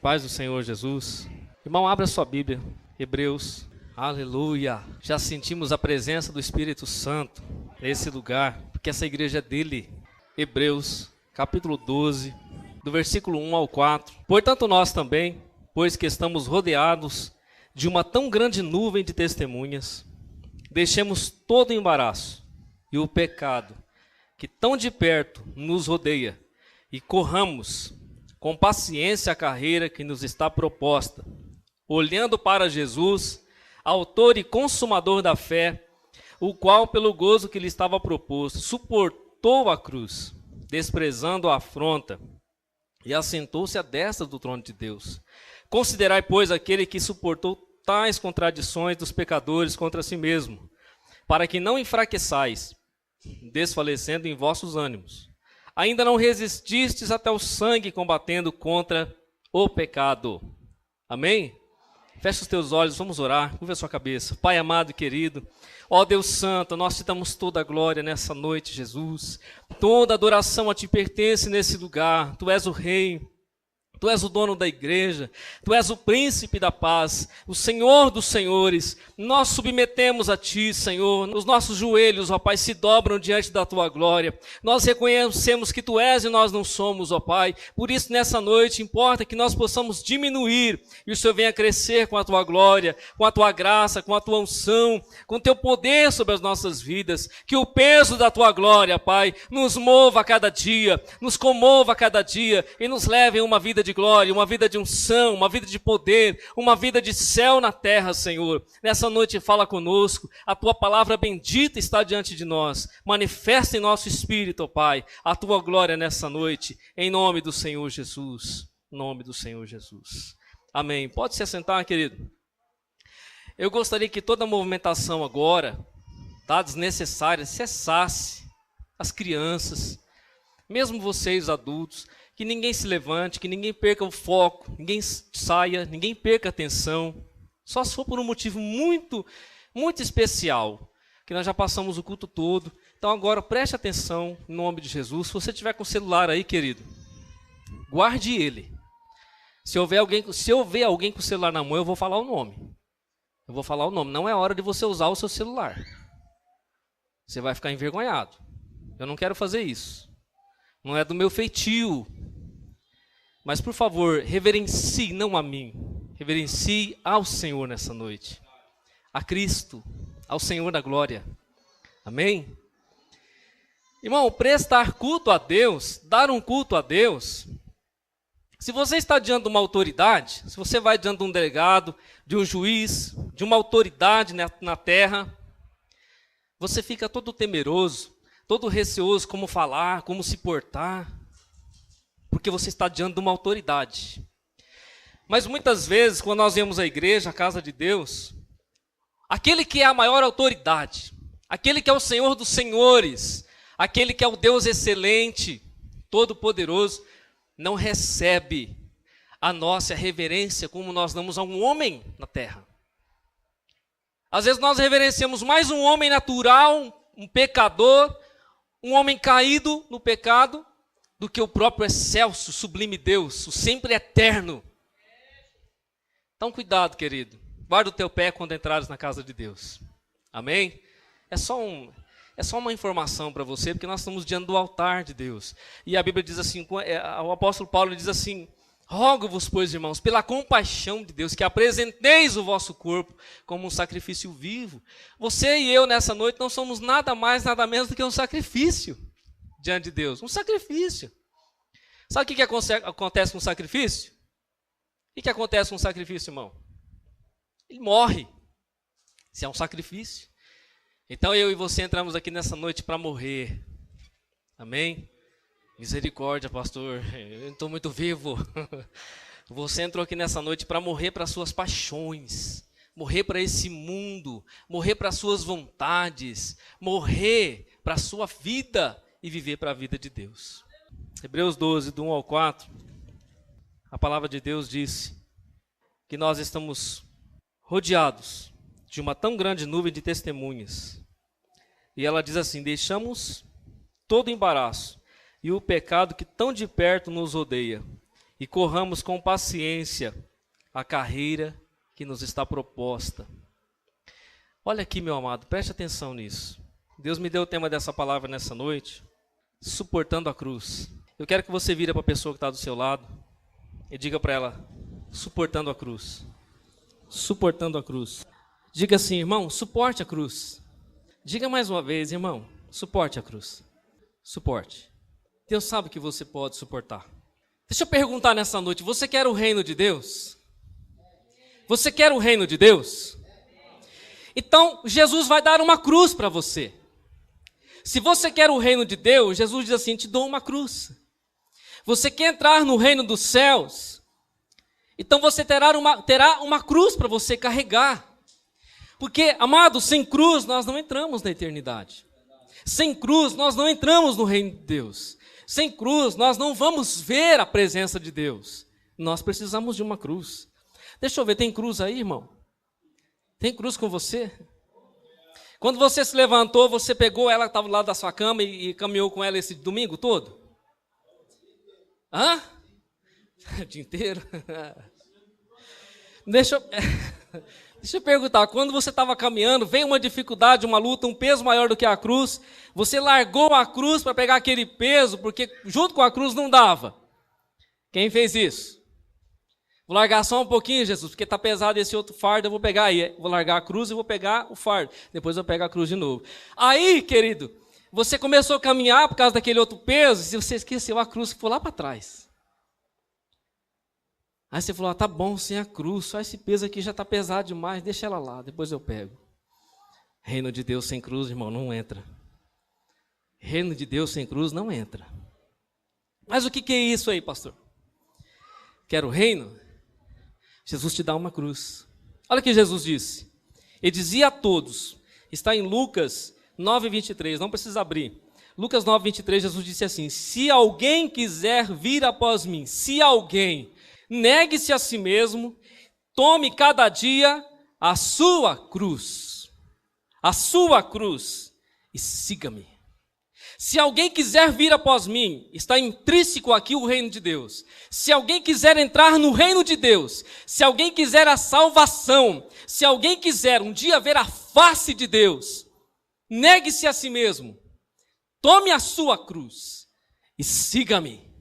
Paz do Senhor Jesus. Irmão, abra sua Bíblia. Hebreus. Aleluia. Já sentimos a presença do Espírito Santo nesse lugar, porque essa igreja é dele. Hebreus, capítulo 12, do versículo 1 ao 4. Portanto, nós também, pois que estamos rodeados de uma tão grande nuvem de testemunhas, deixemos todo o embaraço e o pecado que tão de perto nos rodeia e corramos com paciência a carreira que nos está proposta, olhando para Jesus, autor e consumador da fé, o qual, pelo gozo que lhe estava proposto, suportou a cruz, desprezando a afronta, e assentou-se à destra do trono de Deus. Considerai, pois, aquele que suportou tais contradições dos pecadores contra si mesmo, para que não enfraqueçais, desfalecendo em vossos ânimos. Ainda não resististes até o sangue combatendo contra o pecado. Amém? Feche os teus olhos, vamos orar, curva a sua cabeça. Pai amado e querido, ó Deus Santo, nós te damos toda a glória nessa noite, Jesus. Toda adoração a ti pertence nesse lugar. Tu és o Rei, tu és o dono da igreja, tu és o príncipe da paz, o Senhor dos senhores. Nós submetemos a ti, Senhor. Os nossos joelhos, ó Pai, se dobram diante da tua glória. Nós reconhecemos que tu és e nós não somos, ó Pai. Por isso, nessa noite, importa que nós possamos diminuir e o Senhor venha crescer com a tua glória, com a tua graça, com a tua unção, com o teu poder sobre as nossas vidas. Que o peso da tua glória, Pai, nos mova a cada dia, nos comova a cada dia e nos leve a uma vida de glória, uma vida de unção, uma vida de poder, uma vida de céu na terra, Senhor. Nessa noite fala conosco, a tua palavra bendita está diante de nós. Manifesta em nosso espírito, ó Pai, a tua glória nessa noite, em nome do Senhor Jesus. Em nome do Senhor Jesus. Amém. Pode se assentar, querido. Eu gostaria que toda a movimentação agora, tá, desnecessária, cessasse. As crianças, mesmo vocês adultos, que ninguém se levante, que ninguém perca o foco, ninguém saia, ninguém perca a atenção. Só se for por um motivo muito, muito especial, que nós já passamos o culto todo. Então agora preste atenção, em nome de Jesus. Se você tiver com o celular aí, querido, guarde ele. Se eu ver alguém com o celular na mão, eu vou falar o nome. Eu vou falar o nome. Não é hora de você usar o seu celular. Você vai ficar envergonhado. Eu não quero fazer isso. Não é do meu feitio. Mas, por favor, reverencie, não a mim. Reverencie ao Senhor nessa noite. A Cristo, ao Senhor da glória. Amém? Irmão, prestar culto a Deus, dar um culto a Deus. Se você está diante de uma autoridade, se você vai diante de um delegado, de um juiz, de uma autoridade na terra, você fica todo temeroso, todo receoso como falar, como se portar, porque você está diante de uma autoridade. Mas muitas vezes, quando nós vemos a igreja, a casa de Deus, aquele que é a maior autoridade, aquele que é o Senhor dos senhores, aquele que é o Deus excelente, todo-poderoso, não recebe a nossa reverência como nós damos a um homem na terra. Às vezes nós reverenciamos mais um homem natural, um pecador, um homem caído no pecado, do que o próprio excelso, sublime Deus, o sempre eterno. Então cuidado, querido. Guarda o teu pé quando entrares na casa de Deus. Amém? É só uma informação para você, porque nós estamos diante do altar de Deus. E a Bíblia diz assim, o apóstolo Paulo diz assim: rogo-vos, pois, irmãos, pela compaixão de Deus, que apresenteis o vosso corpo como um sacrifício vivo. Você e eu, nessa noite, não somos nada mais, nada menos do que um sacrifício diante de Deus. Um sacrifício. Sabe o que acontece com o sacrifício? O que acontece com o sacrifício, irmão? Ele morre. Isso é um sacrifício. Então eu e você entramos aqui nessa noite para morrer. Amém? Misericórdia, pastor, eu não estou muito vivo. Você entrou aqui nessa noite para morrer para as suas paixões, morrer para esse mundo, morrer para as suas vontades, morrer para a sua vida e viver para a vida de Deus. Hebreus 12, do 1 ao 4, a palavra de Deus diz que nós estamos rodeados de uma tão grande nuvem de testemunhas. E ela diz assim: deixamos todo embaraço e o pecado que tão de perto nos rodeia, e corramos com paciência a carreira que nos está proposta. Olha aqui, meu amado, preste atenção nisso. Deus me deu o tema dessa palavra nessa noite, suportando a cruz. Eu quero que você vire para a pessoa que está do seu lado e diga para ela, suportando a cruz. Suportando a cruz. Diga assim, irmão, suporte a cruz. Diga mais uma vez, irmão, suporte a cruz. Suporte. Deus sabe que você pode suportar. Deixa eu perguntar nessa noite, você quer o reino de Deus? Você quer o reino de Deus? Então, Jesus vai dar uma cruz para você. Se você quer o reino de Deus, Jesus diz assim, te dou uma cruz. Você quer entrar no reino dos céus? Então você terá uma cruz para você carregar. Porque, amado, sem cruz nós não entramos na eternidade. Sem cruz nós não entramos no reino de Deus. Sem cruz nós não vamos ver a presença de Deus. Nós precisamos de uma cruz. Deixa eu ver, tem cruz aí, irmão? Tem cruz com você? Quando você se levantou, você pegou ela que estava do lado da sua cama e caminhou com ela esse domingo todo? Hã? O dia inteiro? Deixa eu perguntar, quando você estava caminhando, veio uma dificuldade, uma luta, um peso maior do que a cruz, você largou a cruz para pegar aquele peso, porque junto com a cruz não dava. Quem fez isso? Vou largar só um pouquinho, Jesus, porque está pesado esse outro fardo, eu vou pegar aí. Vou largar a cruz e vou pegar o fardo. Depois eu pego a cruz de novo. Aí, querido, você começou a caminhar por causa daquele outro peso, e você esqueceu a cruz que foi lá para trás. Aí você falou, tá bom, sem a cruz, só esse peso aqui já está pesado demais, deixa ela lá, depois eu pego. Reino de Deus sem cruz, irmão, não entra. Reino de Deus sem cruz não entra. Mas o que é isso aí, pastor? Quer o reino? Jesus te dá uma cruz. Olha o que Jesus disse. Ele dizia a todos, está em Lucas 9:23, não precisa abrir. Lucas 9:23, Jesus disse assim, se alguém quiser vir após mim, se alguém, negue-se a si mesmo, tome cada dia a sua cruz e siga-me. Se alguém quiser vir após mim, está intrínseco aqui o reino de Deus. Se alguém quiser entrar no reino de Deus, se alguém quiser a salvação, se alguém quiser um dia ver a face de Deus, negue-se a si mesmo, tome a sua cruz e siga-me.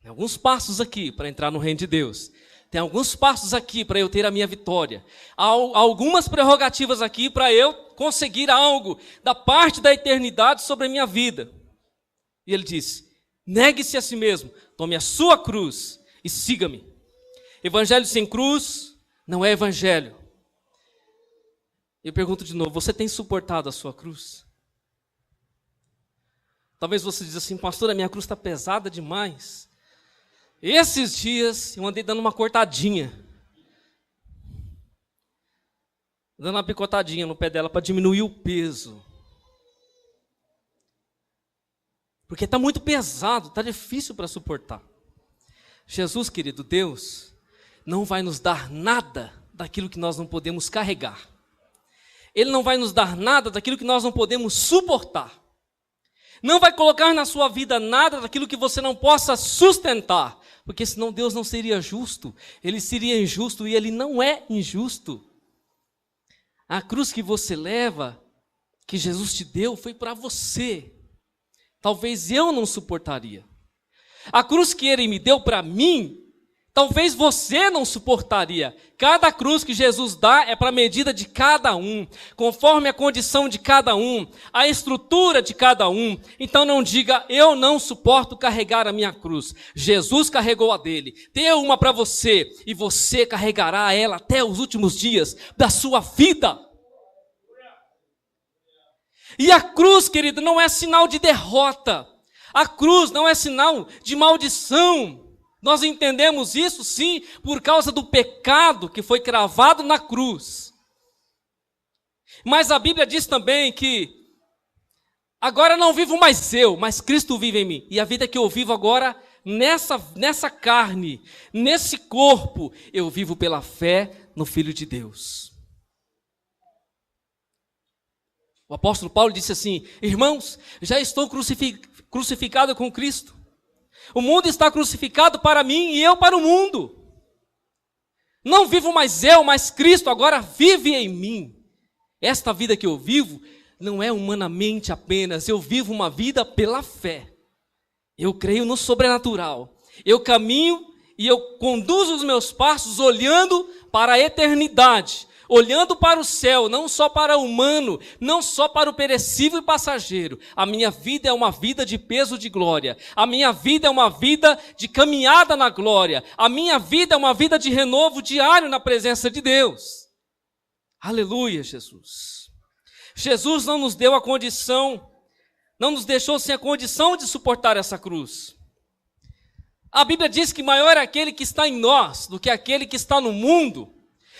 Tem alguns passos aqui para entrar no reino de Deus. Tem alguns passos aqui para eu ter a minha vitória. Há algumas prerrogativas aqui para eu conseguir algo da parte da eternidade sobre a minha vida. E ele disse, negue-se a si mesmo, tome a sua cruz e siga-me. Evangelho sem cruz não é evangelho. Eu pergunto de novo, você tem suportado a sua cruz? Talvez você diz assim, pastor, a minha cruz está pesada demais. Esses dias eu andei dando uma cortadinha. Dando uma picotadinha no pé dela para diminuir o peso. Porque está muito pesado, está difícil para suportar. Jesus, querido Deus, não vai nos dar nada daquilo que nós não podemos carregar. Ele não vai nos dar nada daquilo que nós não podemos suportar. Não vai colocar na sua vida nada daquilo que você não possa sustentar. Porque senão Deus não seria justo. Ele seria injusto e Ele não é injusto. A cruz que você leva, que Jesus te deu, foi para você. Talvez eu não suportaria. A cruz que Ele me deu para mim, talvez você não suportaria. Cada cruz que Jesus dá é para a medida de cada um, conforme a condição de cada um, a estrutura de cada um. Então não diga, eu não suporto carregar a minha cruz. Jesus carregou a dele, deu uma para você, e você carregará ela até os últimos dias da sua vida. E a cruz, querido, não é sinal de derrota. A cruz não é sinal de maldição. Nós entendemos isso, sim, por causa do pecado que foi cravado na cruz. Mas a Bíblia diz também que agora não vivo mais eu, mas Cristo vive em mim. E a vida que eu vivo agora, nessa carne, nesse corpo, eu vivo pela fé no Filho de Deus. O apóstolo Paulo disse assim, irmãos, já estou crucificado com Cristo. O mundo está crucificado para mim e eu para o mundo. Não vivo mais eu, mas Cristo agora vive em mim. Esta vida que eu vivo não é humanamente apenas, eu vivo uma vida pela fé. Eu creio no sobrenatural. Eu caminho e eu conduzo os meus passos olhando para a eternidade, olhando para o céu, não só para o humano, não só para o perecível e passageiro. A minha vida é uma vida de peso de glória. A minha vida é uma vida de caminhada na glória. A minha vida é uma vida de renovo diário na presença de Deus. Aleluia, Jesus. Jesus não nos deu a condição, não nos deixou sem a condição de suportar essa cruz. A Bíblia diz que maior é aquele que está em nós do que aquele que está no mundo.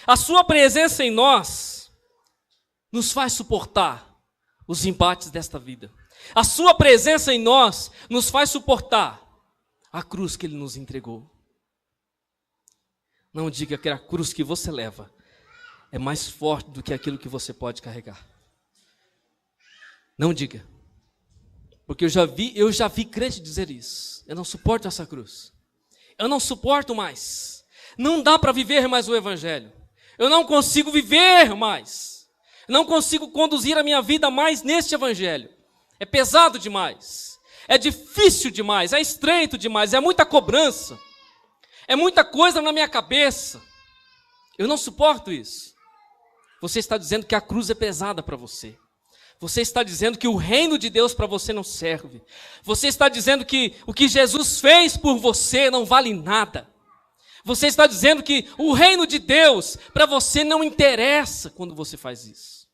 A sua presença em nós nos faz suportar os embates desta vida. A sua presença em nós nos faz suportar a cruz que Ele nos entregou. Não diga que a cruz que você leva é mais forte do que aquilo que você pode carregar. Não diga. Porque eu já vi crente dizer isso. Eu não suporto essa cruz. Eu não suporto mais. Não dá para viver mais o Evangelho. Eu não consigo viver mais. Não consigo conduzir a minha vida mais neste Evangelho. É pesado demais. É difícil demais. É estreito demais. É muita cobrança. É muita coisa na minha cabeça. Eu não suporto isso. Você está dizendo que a cruz é pesada para você. Você está dizendo que o reino de Deus para você não serve. Você está dizendo que o que Jesus fez por você não vale nada. Você está dizendo que o reino de Deus para você não interessa quando você faz isso.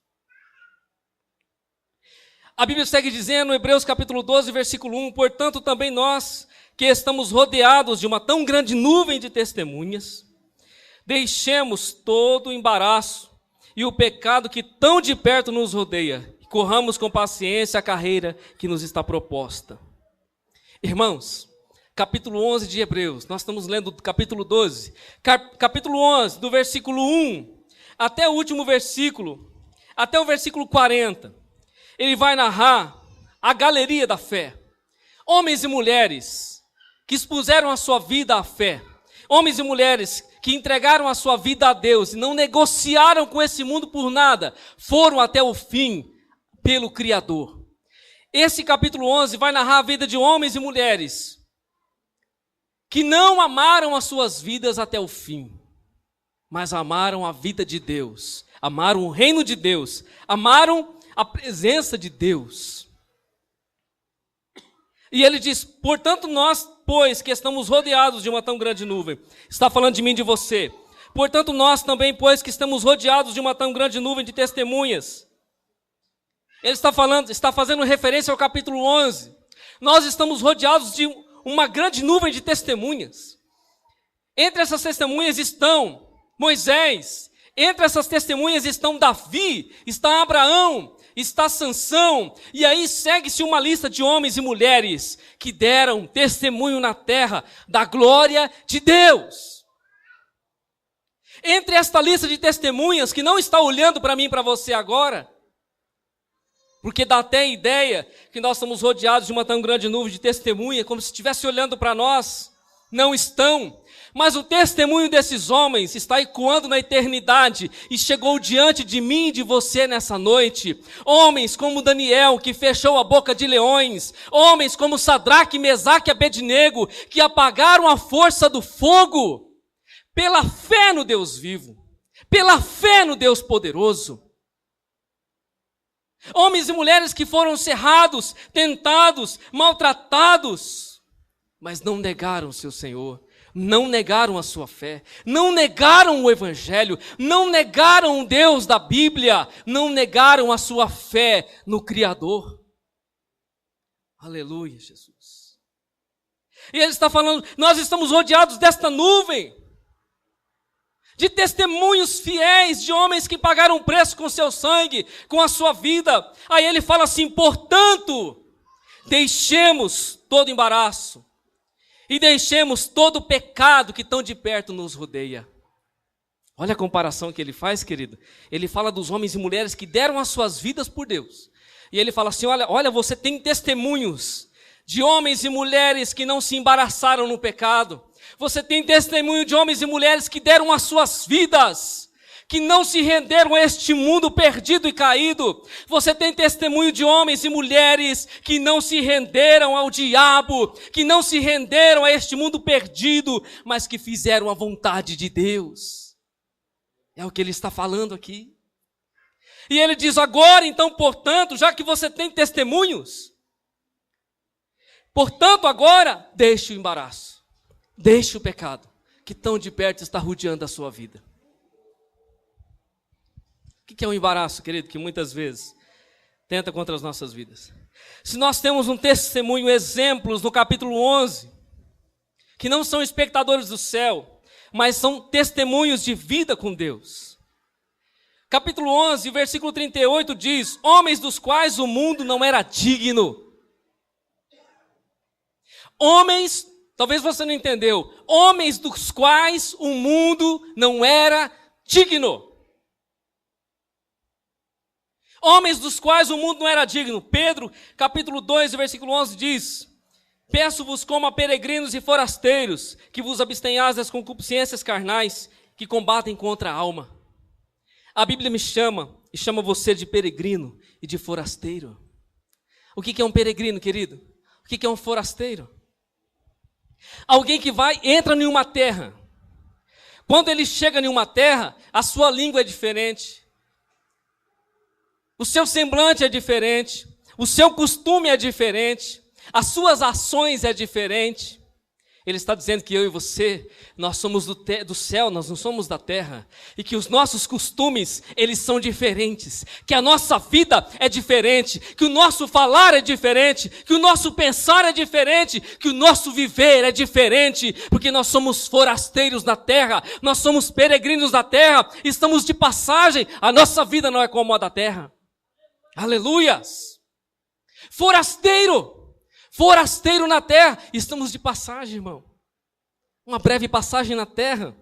A Bíblia segue dizendo, Hebreus capítulo 12, versículo 1, portanto também nós, que estamos rodeados de uma tão grande nuvem de testemunhas, deixemos todo o embaraço e o pecado que tão de perto nos rodeia, e corramos com paciência a carreira que nos está proposta. Irmãos, capítulo 11 de Hebreus, nós estamos lendo do capítulo 12, capítulo 11, do versículo 1 até o último versículo, até o versículo 40, ele vai narrar a galeria da fé. Homens e mulheres que expuseram a sua vida à fé, homens e mulheres que entregaram a sua vida a Deus e não negociaram com esse mundo por nada, foram até o fim pelo Criador. Esse capítulo 11 vai narrar a vida de homens e mulheres que não amaram as suas vidas até o fim, mas amaram a vida de Deus, amaram o reino de Deus, amaram a presença de Deus. E ele diz, portanto nós, pois, que estamos rodeados de uma tão grande nuvem, está falando de mim e de você, portanto nós também, pois, que estamos rodeados de uma tão grande nuvem de testemunhas. Ele está fazendo referência ao capítulo 11. Nós estamos rodeados de uma grande nuvem de testemunhas. Entre essas testemunhas estão Moisés, entre essas testemunhas estão Davi, está Abraão, está Sansão, e aí segue-se uma lista de homens e mulheres que deram testemunho na terra da glória de Deus. Entre esta lista de testemunhas, que não está olhando para mim e para você agora, porque dá até a ideia que nós estamos rodeados de uma tão grande nuvem de testemunha, como se estivesse olhando para nós, não estão. Mas o testemunho desses homens está ecoando na eternidade e chegou diante de mim e de você nessa noite. Homens como Daniel, que fechou a boca de leões. Homens como Sadraque, Mesaque e Abednego, que apagaram a força do fogo pela fé no Deus vivo, pela fé no Deus poderoso. Homens e mulheres que foram cerrados, tentados, maltratados, mas não negaram o seu Senhor. Não negaram a sua fé, não negaram o Evangelho, não negaram o Deus da Bíblia, não negaram a sua fé no Criador. Aleluia, Jesus. E ele está falando, nós estamos rodeados desta nuvem, de testemunhos fiéis, de homens que pagaram preço com seu sangue, com a sua vida. Aí ele fala assim, portanto, deixemos todo embaraço, e deixemos todo o pecado que tão de perto nos rodeia. Olha a comparação que ele faz, querido. Ele fala dos homens e mulheres que deram as suas vidas por Deus. E ele fala assim, olha, você tem testemunhos de homens e mulheres que não se embaraçaram no pecado. Você tem testemunho de homens e mulheres que deram as suas vidas, que não se renderam a este mundo perdido e caído. Você tem testemunho de homens e mulheres que não se renderam ao diabo, que não se renderam a este mundo perdido, mas que fizeram a vontade de Deus. É o que ele está falando aqui. E ele diz: agora então, portanto, já que você tem testemunhos, portanto agora, deixe o embaraço, deixe o pecado, que tão de perto está rodeando a sua vida. O que é um embaraço, querido, que muitas vezes tenta contra as nossas vidas? Se nós temos um testemunho, exemplos no capítulo 11, que não são espectadores do céu, mas são testemunhos de vida com Deus. Capítulo 11, versículo 38 diz: homens dos quais o mundo não era digno. Homens, talvez você não entendeu, homens dos quais o mundo não era digno. Homens dos quais o mundo não era digno. Pedro, capítulo 2, versículo 11 diz: peço-vos como a peregrinos e forasteiros, que vos abstenhais das concupiscências carnais, que combatem contra a alma. A Bíblia me chama, e chama você de peregrino e de forasteiro. O que é um peregrino, querido? O que é um forasteiro? Alguém que entra em uma terra. Quando ele chega em uma terra, a sua língua é diferente. O seu semblante é diferente, o seu costume é diferente, as suas ações é diferente. Ele está dizendo que eu e você, nós somos do céu, nós não somos da terra, e que os nossos costumes, eles são diferentes, que a nossa vida é diferente, que o nosso falar é diferente, que o nosso pensar é diferente, que o nosso viver é diferente, porque nós somos forasteiros na terra, nós somos peregrinos na terra, estamos de passagem, a nossa vida não é como a da terra. Aleluias! Forasteiro na terra, estamos de passagem, irmão. Uma breve passagem na terra.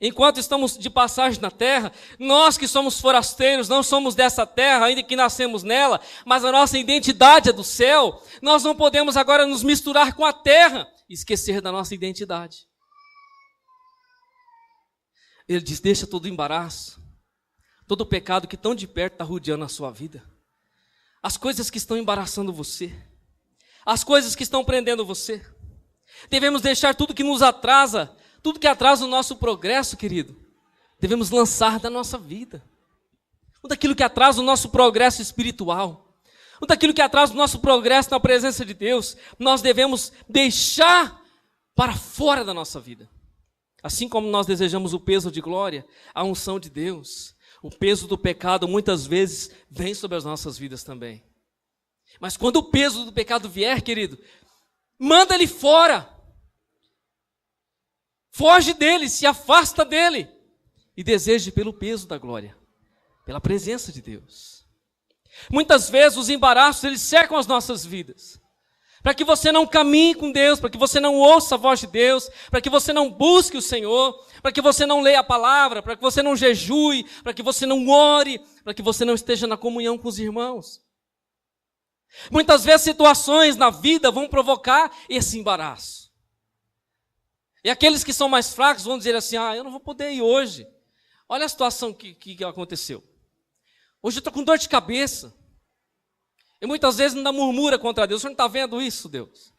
Enquanto estamos de passagem na terra, nós que somos forasteiros, não somos dessa terra, ainda que nascemos nela, mas a nossa identidade é do céu. Nós não podemos agora nos misturar com a terra e esquecer da nossa identidade. Ele diz: deixa todo o embaraço, todo o pecado que tão de perto está rodeando a sua vida. As coisas que estão embaraçando você. As coisas que estão prendendo você. Devemos deixar tudo que nos atrasa, tudo que atrasa o nosso progresso, querido. Devemos lançar da nossa vida. Tudo aquilo que atrasa o nosso progresso espiritual. Tudo aquilo que atrasa o nosso progresso na presença de Deus. Nós devemos deixar para fora da nossa vida. Assim como nós desejamos o peso de glória, a unção de Deus, o peso do pecado muitas vezes vem sobre as nossas vidas também. Mas quando o peso do pecado vier, querido, manda ele fora. Foge dele, se afasta dele. E deseje pelo peso da glória, pela presença de Deus. Muitas vezes os embaraços, eles cercam as nossas vidas. Para que você não caminhe com Deus, para que você não ouça a voz de Deus, para que você não busque o Senhor, para que você não leia a palavra, para que você não jejue, para que você não ore, para que você não esteja na comunhão com os irmãos. Muitas vezes situações na vida vão provocar esse embaraço. E aqueles que são mais fracos vão dizer assim: eu não vou poder ir hoje. Olha a situação que aconteceu. Hoje eu estou com dor de cabeça. E muitas vezes ainda murmura contra Deus. O senhor não está vendo isso, Deus?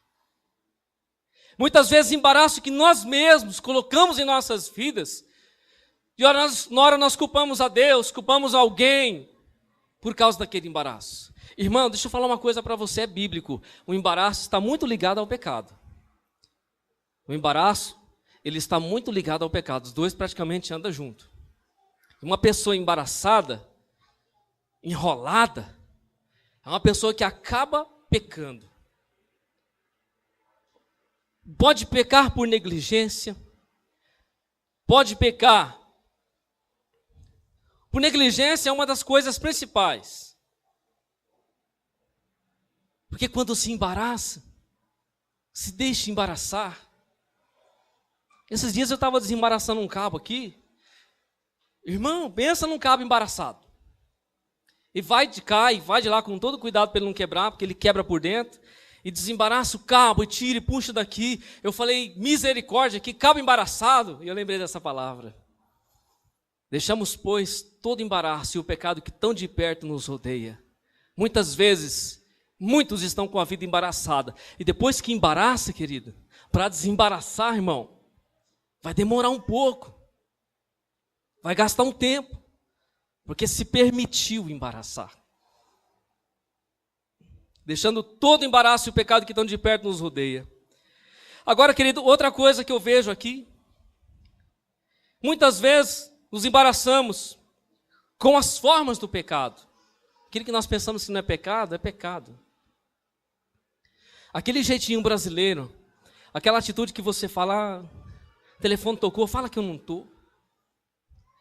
Muitas vezes embaraço que nós mesmos colocamos em nossas vidas. E na hora nós culpamos a Deus, culpamos alguém por causa daquele embaraço. Irmão, deixa eu falar uma coisa para você, é bíblico. O embaraço está muito ligado ao pecado. O embaraço, ele está muito ligado ao pecado. Os dois praticamente andam juntos. Uma pessoa embaraçada, enrolada, é uma pessoa que acaba pecando. Pode pecar por negligência, pode pecar. Por negligência é uma das coisas principais. Porque quando se embaraça, se deixa embaraçar. Esses dias eu estava desembaraçando um cabo aqui. Irmão, pensa num cabo embaraçado. E vai de cá e vai de lá com todo cuidado para ele não quebrar, porque ele quebra por dentro. e desembaraça o cabo, e tira e puxa daqui. Eu falei, misericórdia, que cabo embaraçado. E eu lembrei dessa palavra. Deixamos, pois, todo embaraço e o pecado que tão de perto nos rodeia. Muitas vezes, muitos estão com a vida embaraçada. E depois que embaraça, querido, para desembaraçar, irmão, vai demorar um pouco. Vai gastar um tempo. Porque se permitiu embaraçar. Deixando todo o embaraço e o pecado que tão de perto nos rodeia. Agora, querido, outra coisa que eu vejo aqui. Muitas vezes nos embaraçamos com as formas do pecado. Aquilo que nós pensamos que não é pecado, é pecado. Aquele jeitinho brasileiro, aquela atitude que você fala, telefone tocou, fala que eu não estou.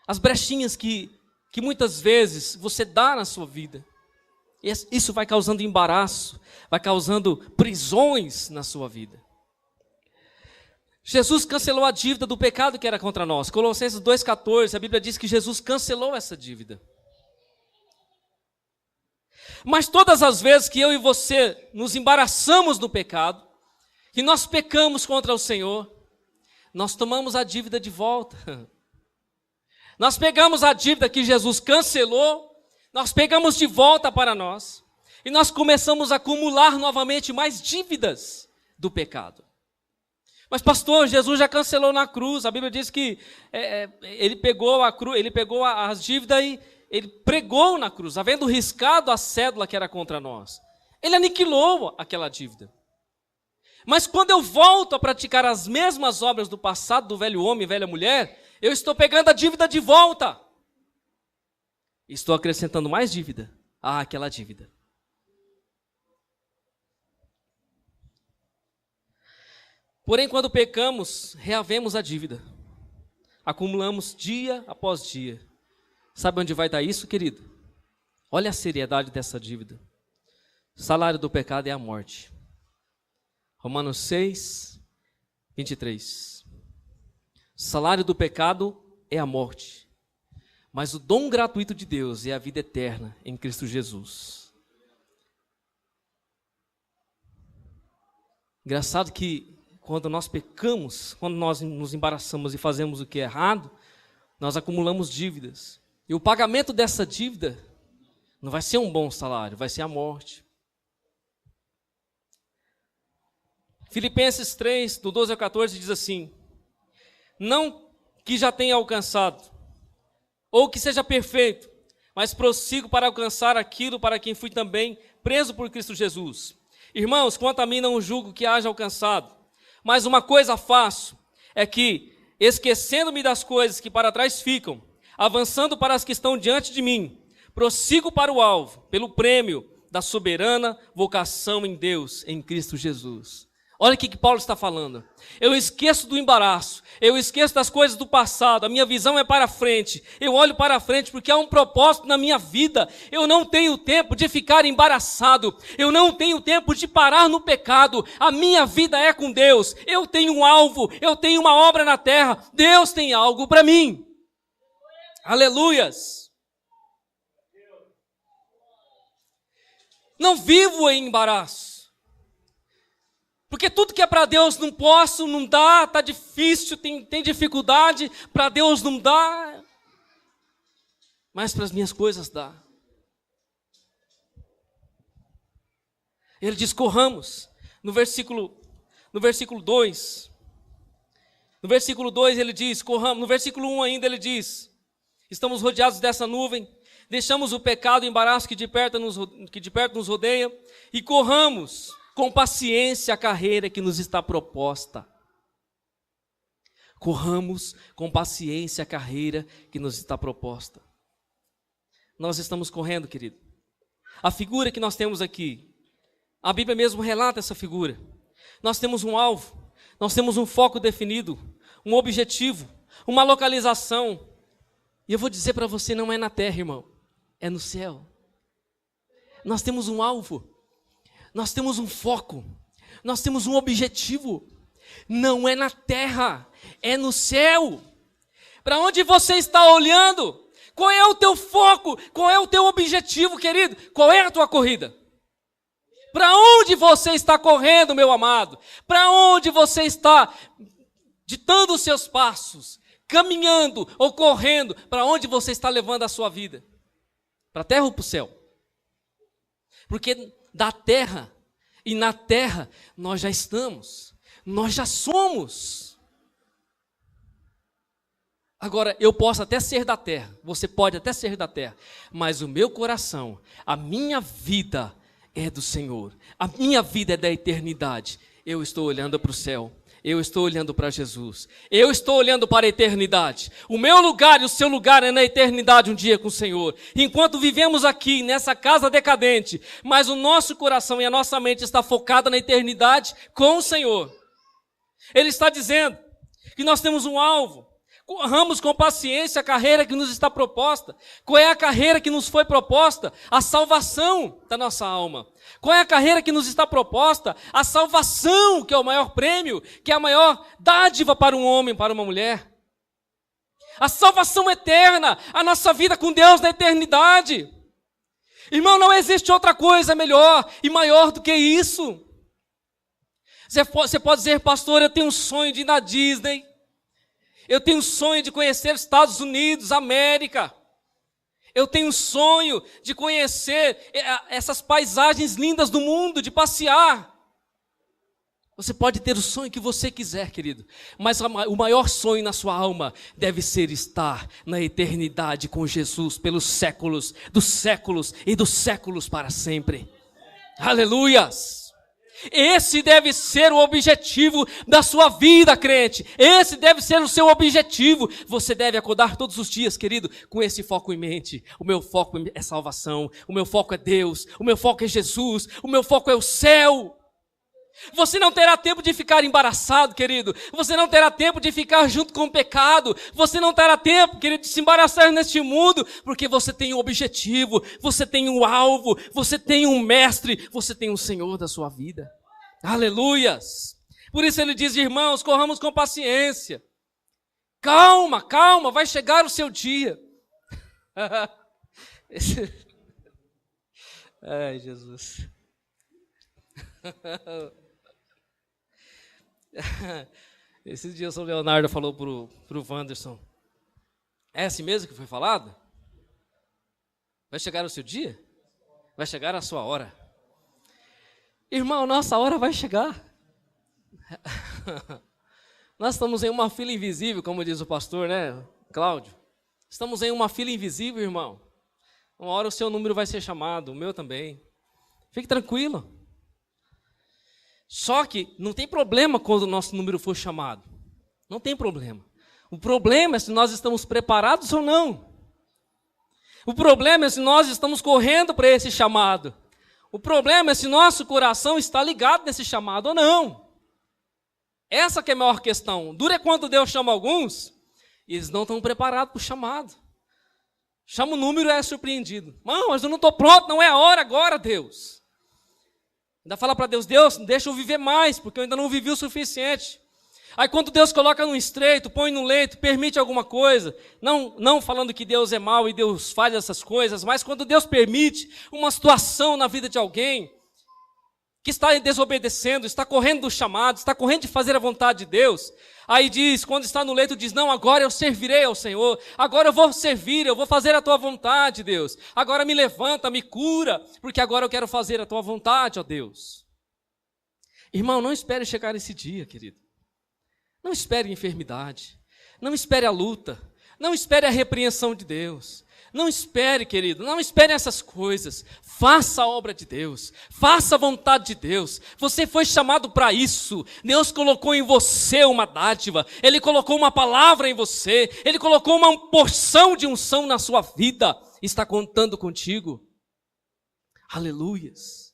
As brechinhas que muitas vezes você dá na sua vida. Isso vai causando embaraço, vai causando prisões na sua vida. Jesus cancelou a dívida do pecado que era contra nós. Colossenses 2,14, a Bíblia diz que Jesus cancelou essa dívida. Mas todas as vezes que eu e você nos embaraçamos do pecado, que nós pecamos contra o Senhor, nós tomamos a dívida de volta. Nós pegamos a dívida que Jesus cancelou, nós pegamos de volta para nós, e nós começamos a acumular novamente mais dívidas do pecado. Mas pastor, Jesus já cancelou na cruz, a Bíblia diz que ele pegou a cruz, ele pegou as dívidas e ele pregou na cruz, havendo riscado a cédula que era contra nós. Ele aniquilou aquela dívida. Mas quando eu volto a praticar as mesmas obras do passado, do velho homem e velha mulher, eu estou pegando a dívida de volta. Estou acrescentando mais dívida àquela dívida. Porém, quando pecamos, reavemos a dívida. Acumulamos dia após dia. Sabe onde vai dar isso, querido? Olha a seriedade dessa dívida. O salário do pecado é a morte. Romanos 6, 23. O salário do pecado é a morte. Mas o dom gratuito de Deus é a vida eterna em Cristo Jesus. Engraçado que quando nós pecamos, quando nós nos embaraçamos e fazemos o que é errado, nós acumulamos dívidas. E o pagamento dessa dívida não vai ser um bom salário, vai ser a morte. Filipenses 3, do 12 ao 14, diz assim: não que já tenha alcançado, ou que seja perfeito, mas prossigo para alcançar aquilo para quem fui também preso por Cristo Jesus. Irmãos, quanto a mim não julgo que haja alcançado, mas uma coisa faço, é que, esquecendo-me das coisas que para trás ficam, avançando para as que estão diante de mim, prossigo para o alvo, pelo prêmio da soberana vocação em Deus, em Cristo Jesus. Olha o que Paulo está falando. Eu esqueço do embaraço, eu esqueço das coisas do passado, a minha visão é para frente, eu olho para frente porque há um propósito na minha vida. Eu não tenho tempo de ficar embaraçado, eu não tenho tempo de parar no pecado, a minha vida é com Deus, eu tenho um alvo, eu tenho uma obra na terra, Deus tem algo para mim. Aleluias! Não vivo em embaraço. Porque tudo que é para Deus não posso, não dá, está difícil, tem dificuldade, para Deus não dá, mas para as minhas coisas dá. Ele diz, corramos, no versículo 2. No versículo 2 ele diz, corramos. No versículo 1 ainda ele diz, estamos rodeados dessa nuvem, deixamos o pecado e o embaraço que de perto nos rodeia, e corramos com paciência a carreira que nos está proposta. Corramos com paciência a carreira que nos está proposta. Nós estamos correndo, querido. A figura que nós temos aqui, a Bíblia mesmo relata essa figura. Nós temos um alvo, nós temos um foco definido, um objetivo, uma localização. E eu vou dizer para você, não é na terra, irmão, é no céu. Nós temos um alvo. Nós temos um foco, nós temos um objetivo, não é na terra, é no céu. Para onde você está olhando? Qual é o teu foco? Qual é o teu objetivo, querido? Qual é a tua corrida? Para onde você está correndo, meu amado? Para onde você está ditando os seus passos, caminhando ou correndo? Para onde você está levando a sua vida? Para a terra ou para o céu? Porque da terra e na terra nós já estamos, nós já somos. Agora, eu posso até ser da terra, você pode até ser da terra, mas o meu coração, a minha vida é do Senhor, a minha vida é da eternidade. Eu estou olhando para o céu, eu estou olhando para Jesus, eu estou olhando para a eternidade. O meu lugar e o seu lugar é na eternidade um dia com o Senhor. Enquanto vivemos aqui nessa casa decadente, mas o nosso coração e a nossa mente está focada na eternidade com o Senhor. Ele está dizendo que nós temos um alvo. Corramos com paciência a carreira que nos está proposta. Qual é a carreira que nos foi proposta? A salvação da nossa alma. Qual é a carreira que nos está proposta? A salvação, que é o maior prêmio, que é a maior dádiva para um homem, para uma mulher. A salvação eterna, a nossa vida com Deus na eternidade. Irmão, não existe outra coisa melhor e maior do que isso. Você pode dizer, pastor, eu tenho um sonho de ir na Disney. Eu tenho um sonho de conhecer os Estados Unidos, América. Eu tenho um sonho de conhecer essas paisagens lindas do mundo, de passear. Você pode ter o sonho que você quiser, querido, mas o maior sonho na sua alma deve ser estar na eternidade com Jesus pelos séculos, dos séculos e dos séculos para sempre. Aleluias! Esse deve ser o objetivo da sua vida, crente. Esse deve ser o seu objetivo. Você deve acordar todos os dias, querido, com esse foco em mente. O meu foco é salvação. O meu foco é Deus. O meu foco é Jesus. O meu foco é o céu. Você não terá tempo de ficar embaraçado, querido. Você não terá tempo de ficar junto com o pecado. Você não terá tempo, querido, de se embaraçar neste mundo, porque você tem um objetivo, você tem um alvo, você tem um mestre, você tem um Senhor da sua vida. Aleluias! Por isso ele diz, irmãos, corramos com paciência. Calma, calma, vai chegar o seu dia. Ai, Jesus. Esses dias o Leonardo falou pro Wanderson: é assim mesmo que foi falado? Vai chegar o seu dia? Vai chegar a sua hora. Irmão, nossa hora vai chegar. Nós estamos em uma fila invisível, como diz o pastor, né, Cláudio? Estamos em uma fila invisível, irmão. Uma hora o seu número vai ser chamado, o meu também. Fique tranquilo. Só que não tem problema quando o nosso número for chamado. Não tem problema. O problema é se nós estamos preparados ou não. O problema é se nós estamos correndo para esse chamado. O problema é se nosso coração está ligado nesse chamado ou não. Essa que é a maior questão. Dura é quando Deus chama alguns e eles não estão preparados para o chamado. Chama o número e é surpreendido. Não, mas eu não estou pronto, não é a hora agora, Deus. Ainda fala para Deus, Deus, deixa eu viver mais, porque eu ainda não vivi o suficiente. Aí quando Deus coloca num estreito, põe no leito, permite alguma coisa, não falando que Deus é mau e Deus faz essas coisas, mas quando Deus permite uma situação na vida de alguém que está desobedecendo, está correndo do chamado, está correndo de fazer a vontade de Deus, aí diz, quando está no leito, diz, não, agora eu servirei ao Senhor, agora eu vou servir, eu vou fazer a tua vontade, Deus, agora me levanta, me cura, porque agora eu quero fazer a tua vontade, ó Deus. Irmão, não espere chegar esse dia, querido. Não espere a enfermidade, não espere a luta, não espere a repreensão de Deus. Não espere, querido, não espere essas coisas. Faça a obra de Deus, faça a vontade de Deus. Você foi chamado para isso. Deus colocou em você uma dádiva, Ele colocou uma palavra em você, Ele colocou uma porção de unção na sua vida. Está contando contigo. Aleluias.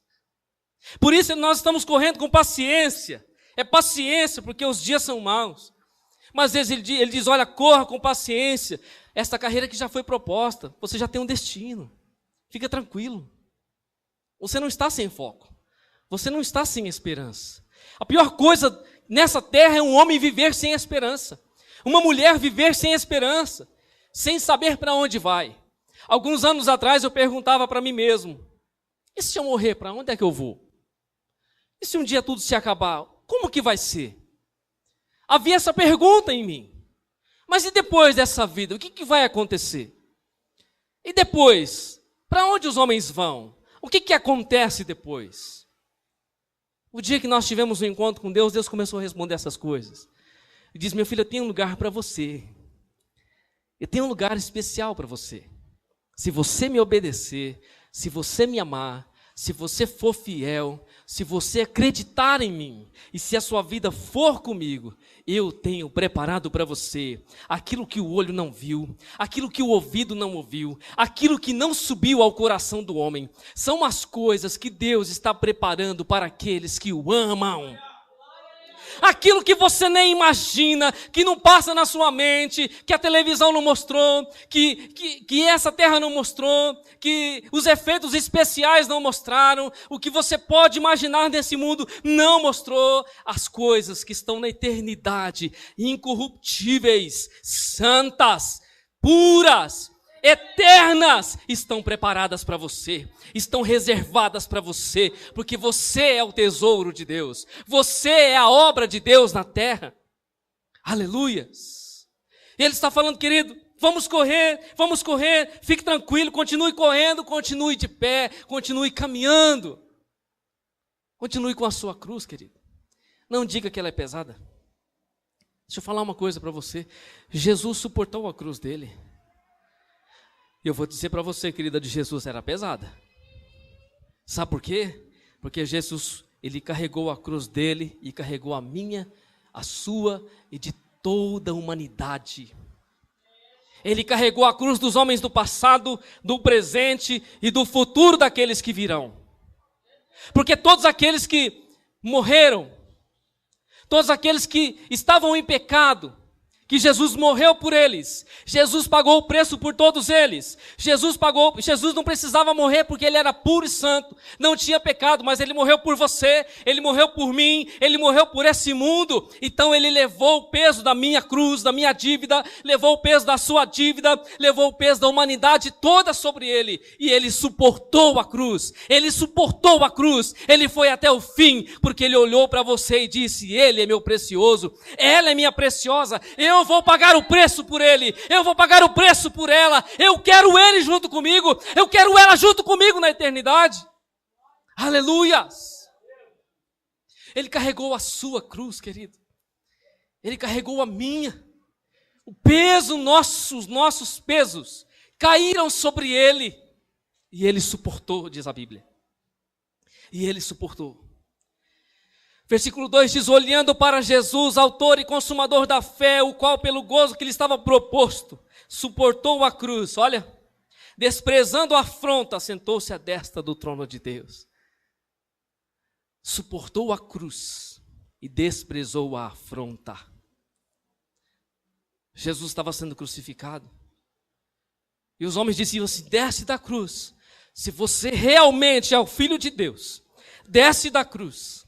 Por isso nós estamos correndo com paciência. É paciência, porque os dias são maus. Mas às vezes ele diz, olha, corra com paciência. Esta carreira que já foi proposta, você já tem um destino. Fica tranquilo. Você não está sem foco. Você não está sem esperança. A pior coisa nessa terra é um homem viver sem esperança. Uma mulher viver sem esperança. Sem saber para onde vai. Alguns anos atrás eu perguntava para mim mesmo, e se eu morrer, para onde é que eu vou? E se um dia tudo se acabar, como que vai ser? Havia essa pergunta em mim. Mas e depois dessa vida, o que vai acontecer? E depois, para onde os homens vão? O que acontece depois? O dia que nós tivemos um encontro com Deus, Deus começou a responder essas coisas. E diz: meu filho, eu tenho um lugar para você. Eu tenho um lugar especial para você. Se você me obedecer, se você me amar, se você for fiel, se você acreditar em mim, e se a sua vida for comigo, eu tenho preparado para você aquilo que o olho não viu, aquilo que o ouvido não ouviu, aquilo que não subiu ao coração do homem. São as coisas que Deus está preparando para aqueles que o amam. Aquilo que você nem imagina, que não passa na sua mente, que a televisão não mostrou, que essa terra não mostrou, que os efeitos especiais não mostraram, o que você pode imaginar nesse mundo não mostrou. As coisas que estão na eternidade, incorruptíveis, santas, puras, eternas, estão preparadas para você, estão reservadas para você, porque você é o tesouro de Deus, você é a obra de Deus na terra. Aleluias! E Ele está falando, querido, vamos correr, fique tranquilo, continue correndo, continue de pé, continue caminhando, continue com a sua cruz, querido. Não diga que ela é pesada. Deixa eu falar uma coisa para você, Jesus suportou a cruz dele. Eu vou dizer para você, querida, de Jesus era pesada. Sabe por quê? Porque Jesus, Ele carregou a cruz dele e carregou a minha, a sua e de toda a humanidade. Ele carregou a cruz dos homens do passado, do presente e do futuro daqueles que virão. Porque todos aqueles que morreram, todos aqueles que estavam em pecado, que Jesus morreu por eles, Jesus pagou o preço por todos eles, Jesus não precisava morrer porque Ele era puro e santo, não tinha pecado, mas Ele morreu por você, Ele morreu por mim, Ele morreu por esse mundo. Então Ele levou o peso da minha cruz, da minha dívida, levou o peso da sua dívida, levou o peso da humanidade toda sobre Ele, e Ele suportou a cruz, Ele suportou a cruz, Ele foi até o fim, porque Ele olhou para você e disse: Ele é meu precioso, ela é minha preciosa, eu vou pagar o preço por ele, eu vou pagar o preço por ela, eu quero ele junto comigo, eu quero ela junto comigo na eternidade. Aleluias! Ele carregou a sua cruz, querido, ele carregou a minha, o peso, nossos pesos caíram sobre ele, e ele suportou, diz a Bíblia, e ele suportou. Versículo 2 diz: olhando para Jesus, autor e consumador da fé, o qual pelo gozo que lhe estava proposto, suportou a cruz, olha, desprezando a afronta, sentou-se à destra do trono de Deus. Suportou a cruz e desprezou a afronta. Jesus estava sendo crucificado, e os homens diziam assim: desce da cruz, se você realmente é o Filho de Deus, desce da cruz.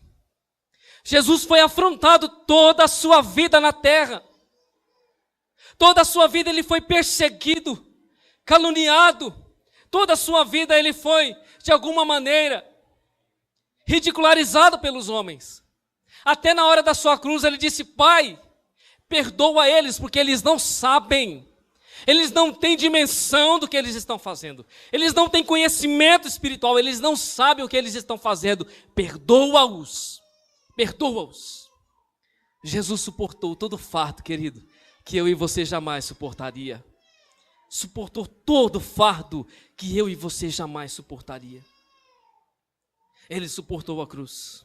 Jesus foi afrontado toda a sua vida na terra. Toda a sua vida ele foi perseguido, caluniado. Toda a sua vida ele foi, de alguma maneira, ridicularizado pelos homens. Até na hora da sua cruz ele disse: Pai, perdoa eles, porque eles não sabem. Eles não têm dimensão do que eles estão fazendo. Eles não têm conhecimento espiritual. Eles não sabem o que eles estão fazendo. Perdoa-os. Perdoa-os. Jesus suportou todo o fardo, querido, que eu e você jamais suportaria. Suportou todo o fardo que eu e você jamais suportaria. Ele suportou a cruz.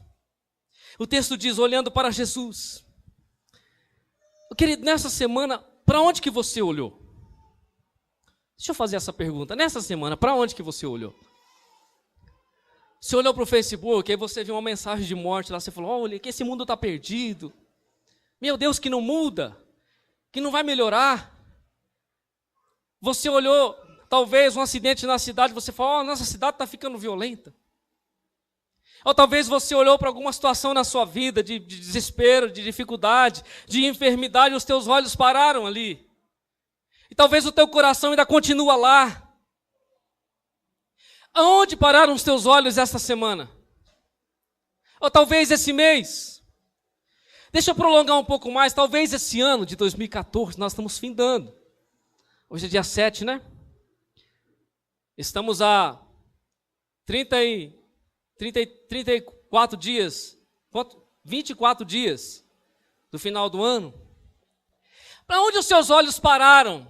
O texto diz: olhando para Jesus. Querido, nessa semana, para onde que você olhou? Deixa eu fazer essa pergunta. Nessa semana, para onde que você olhou? Você olhou para o Facebook, aí você viu uma mensagem de morte lá, você falou: olha, que esse mundo está perdido. Meu Deus, que não muda, que não vai melhorar. Você olhou, talvez, um acidente na cidade, você falou: oh, nossa cidade está ficando violenta. Ou talvez você olhou para alguma situação na sua vida, de desespero, de dificuldade, de enfermidade, e os teus olhos pararam ali. E talvez o teu coração ainda continua lá. Aonde pararam os teus olhos esta semana? Ou talvez esse mês. Deixa eu prolongar um pouco mais. Talvez esse ano de 2014, nós estamos findando. Hoje é dia 7, né? Estamos a 34 dias, 24 dias do final do ano. Para onde os seus olhos pararam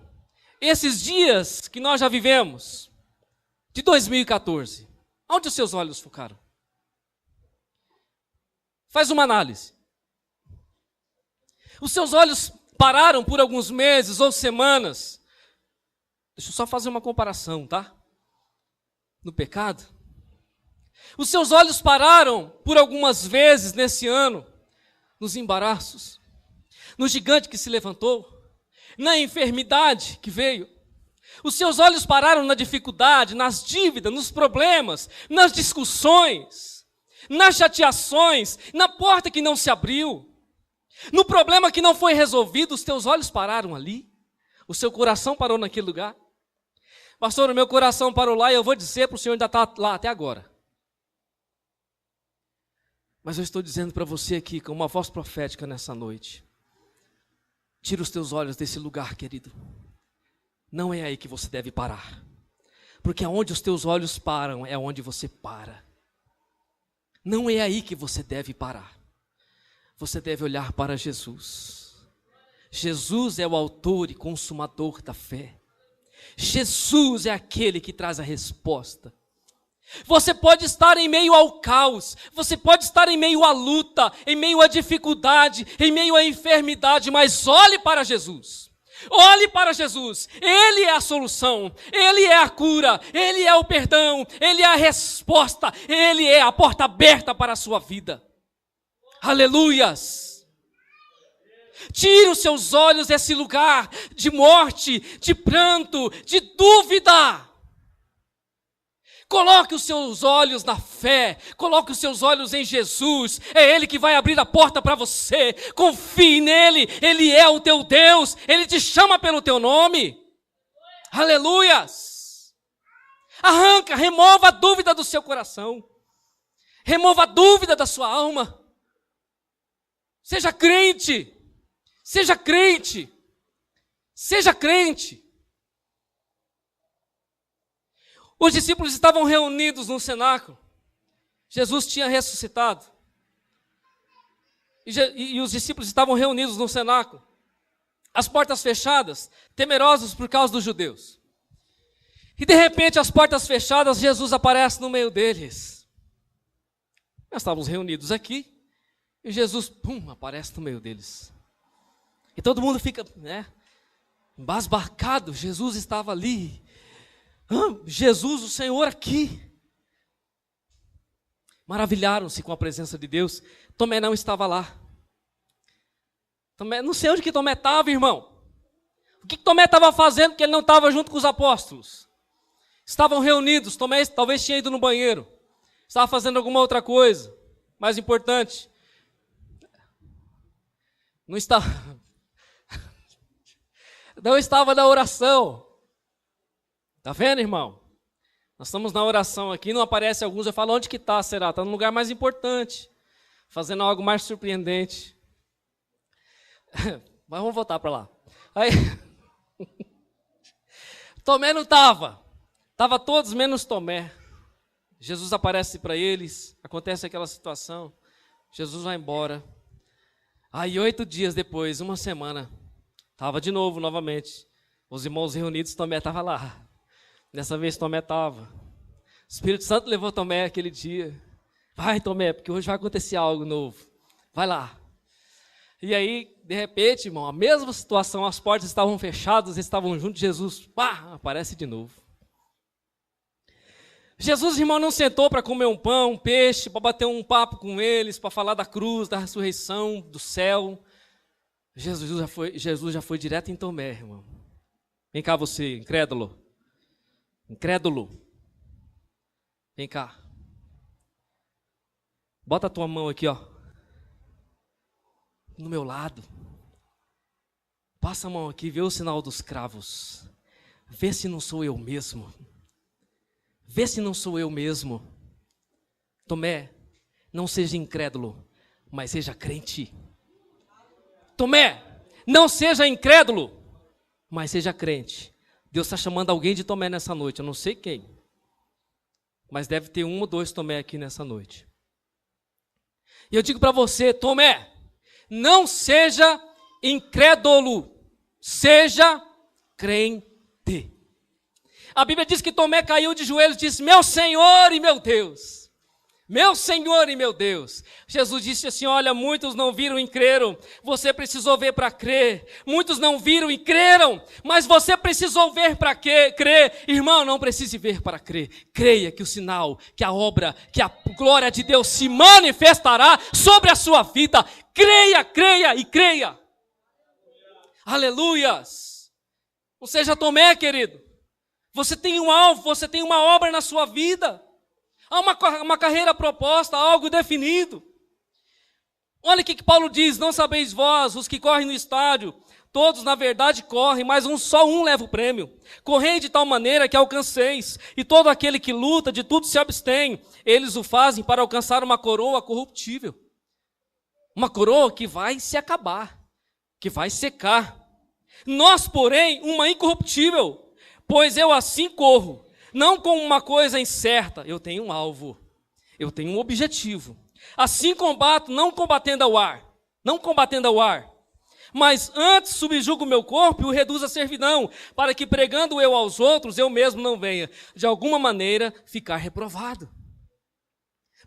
esses dias que nós já vivemos, de 2014? Onde os seus olhos focaram? Faz uma análise. Os seus olhos pararam por alguns meses ou semanas. Deixa eu só fazer uma comparação, tá? No pecado. Os seus olhos pararam por algumas vezes nesse ano, nos embaraços, no gigante que se levantou, na enfermidade que veio. Os seus olhos pararam na dificuldade, nas dívidas, nos problemas, nas discussões, nas chateações, na porta que não se abriu, no problema que não foi resolvido. Os teus olhos pararam ali, o seu coração parou naquele lugar. Pastor, o meu coração parou lá e eu vou dizer para o Senhor, ainda está lá até agora. Mas eu estou dizendo para você aqui, com uma voz profética nessa noite, tira os teus olhos desse lugar, querido. Não é aí que você deve parar. Porque aonde os teus olhos param, é onde você para. Não é aí que você deve parar. Você deve olhar para Jesus. Jesus é o autor e consumador da fé. Jesus é aquele que traz a resposta. Você pode estar em meio ao caos, você pode estar em meio à luta, em meio à dificuldade, em meio à enfermidade, mas olhe para Jesus. Olhe para Jesus. Ele é a solução, Ele é a cura, Ele é o perdão, Ele é a resposta, Ele é a porta aberta para a sua vida. Aleluias! Tire os seus olhos desse lugar de morte, de pranto, de dúvida. Coloque os seus olhos na fé, coloque os seus olhos em Jesus. É Ele que vai abrir a porta para você. Confie nele, Ele é o teu Deus, Ele te chama pelo teu nome. Aleluias! Arranca, remova a dúvida do seu coração. Remova a dúvida da sua alma. Seja crente. Seja crente. Seja crente. Os discípulos estavam reunidos no cenáculo. Jesus tinha ressuscitado. E os discípulos estavam reunidos no cenáculo. As portas fechadas, temerosos por causa dos judeus. E de repente, as portas fechadas, Jesus aparece no meio deles. Nós estávamos reunidos aqui. E Jesus, aparece no meio deles. E todo mundo fica, embasbacado. Jesus estava ali. Jesus, o Senhor aqui. Maravilharam-se com a presença de Deus. Tomé não estava lá. Tomé, não sei onde que Tomé estava, irmão. O que Tomé estava fazendo que ele não estava junto com os apóstolos? Estavam reunidos. Tomé talvez tinha ido no banheiro. Estava fazendo alguma outra coisa mais importante. Não estava na oração. Está vendo, irmão? Nós estamos na oração aqui, não aparece alguns, eu falo, onde que está, será? Está no lugar mais importante, fazendo algo mais surpreendente. Mas vamos voltar para lá. Aí, Tomé não estava. Estava todos menos Tomé. Jesus aparece para eles, acontece aquela situação, Jesus vai embora. Aí 8 dias depois, uma semana, estava de novo, novamente. Os irmãos reunidos, Tomé estava lá. Dessa vez Tomé estava. O Espírito Santo levou Tomé aquele dia. Vai, Tomé, porque hoje vai acontecer algo novo. Vai lá. E aí, de repente, irmão, a mesma situação, as portas estavam fechadas, eles estavam juntos, Jesus, aparece de novo. Jesus, irmão, não sentou para comer um pão, um peixe, para bater um papo com eles, para falar da cruz, da ressurreição, do céu. Jesus já foi direto em Tomé, irmão. Vem cá você, incrédulo. Incrédulo. Vem cá. Bota a tua mão aqui, ó. No meu lado. Passa a mão aqui, vê o sinal dos cravos. Vê se não sou eu mesmo. Vê se não sou eu mesmo. Tomé, não seja incrédulo, mas seja crente. Tomé, não seja incrédulo, mas seja crente. Deus está chamando alguém de Tomé nessa noite, eu não sei quem, mas deve ter 1 ou 2 Tomé aqui nessa noite. E eu digo para você, Tomé, não seja incrédulo, seja crente. A Bíblia diz que Tomé caiu de joelhos e disse: meu Senhor e meu Deus. Meu Senhor e meu Deus. Jesus disse assim: olha, muitos não viram e creram, você precisou ver para crer. Muitos não viram e creram, mas você precisou ver para crer. Irmão, não precise ver para crer. Creia que o sinal, que a obra, que a glória de Deus se manifestará sobre a sua vida. Creia, creia e creia. Aleluias. Não seja Tomé, querido. Você tem um alvo, você tem uma obra na sua vida. Há uma carreira proposta, algo definido. Olha o que Paulo diz: não sabeis vós, os que correm no estádio, todos na verdade correm, mas só um leva o prêmio. Correi de tal maneira que alcanceis, e todo aquele que luta de tudo se abstém, eles o fazem para alcançar uma coroa corruptível. Uma coroa que vai se acabar, que vai secar. Nós, porém, uma incorruptível, pois eu assim corro. Não com uma coisa incerta, eu tenho um alvo, eu tenho um objetivo. Assim combato, não combatendo ao ar, mas antes subjugo o meu corpo e o reduzo à servidão, para que pregando eu aos outros, eu mesmo não venha, de alguma maneira, ficar reprovado.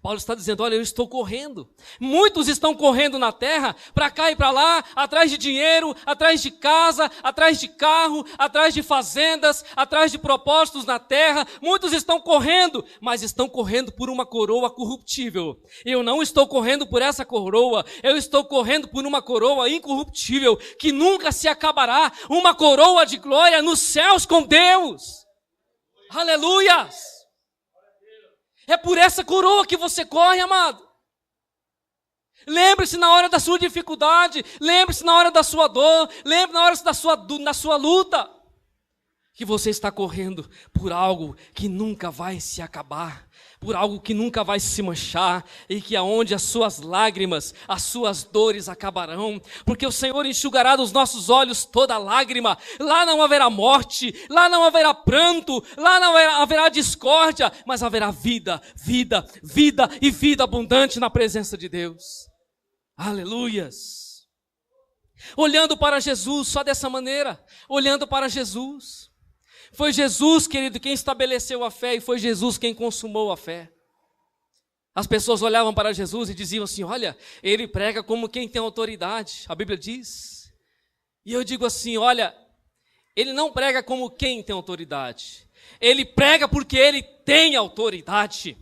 Paulo está dizendo: olha, eu estou correndo. Muitos estão correndo na terra, para cá e para lá, atrás de dinheiro, atrás de casa, atrás de carro, atrás de fazendas, atrás de propósitos na terra. Muitos estão correndo, mas estão correndo por uma coroa corruptível. Eu não estou correndo por essa coroa, eu estou correndo por uma coroa incorruptível, que nunca se acabará, uma coroa de glória nos céus com Deus. Aleluias! É por essa coroa que você corre, amado. Lembre-se na hora da sua dificuldade, lembre-se na hora da sua dor, lembre-se na hora da sua luta, que você está correndo por algo que nunca vai se acabar, por algo que nunca vai se manchar, e que aonde as suas lágrimas, as suas dores acabarão, porque o Senhor enxugará dos nossos olhos toda lágrima. Lá não haverá morte, lá não haverá pranto, lá não haverá discórdia, mas haverá vida, vida, vida e vida abundante na presença de Deus. Aleluias! Olhando para Jesus, só dessa maneira, olhando para Jesus. Foi Jesus, querido, quem estabeleceu a fé, e foi Jesus quem consumou a fé. As pessoas olhavam para Jesus e diziam assim: olha, ele prega como quem tem autoridade, a Bíblia diz. E eu digo assim: olha, ele não prega como quem tem autoridade, ele prega porque ele tem autoridade.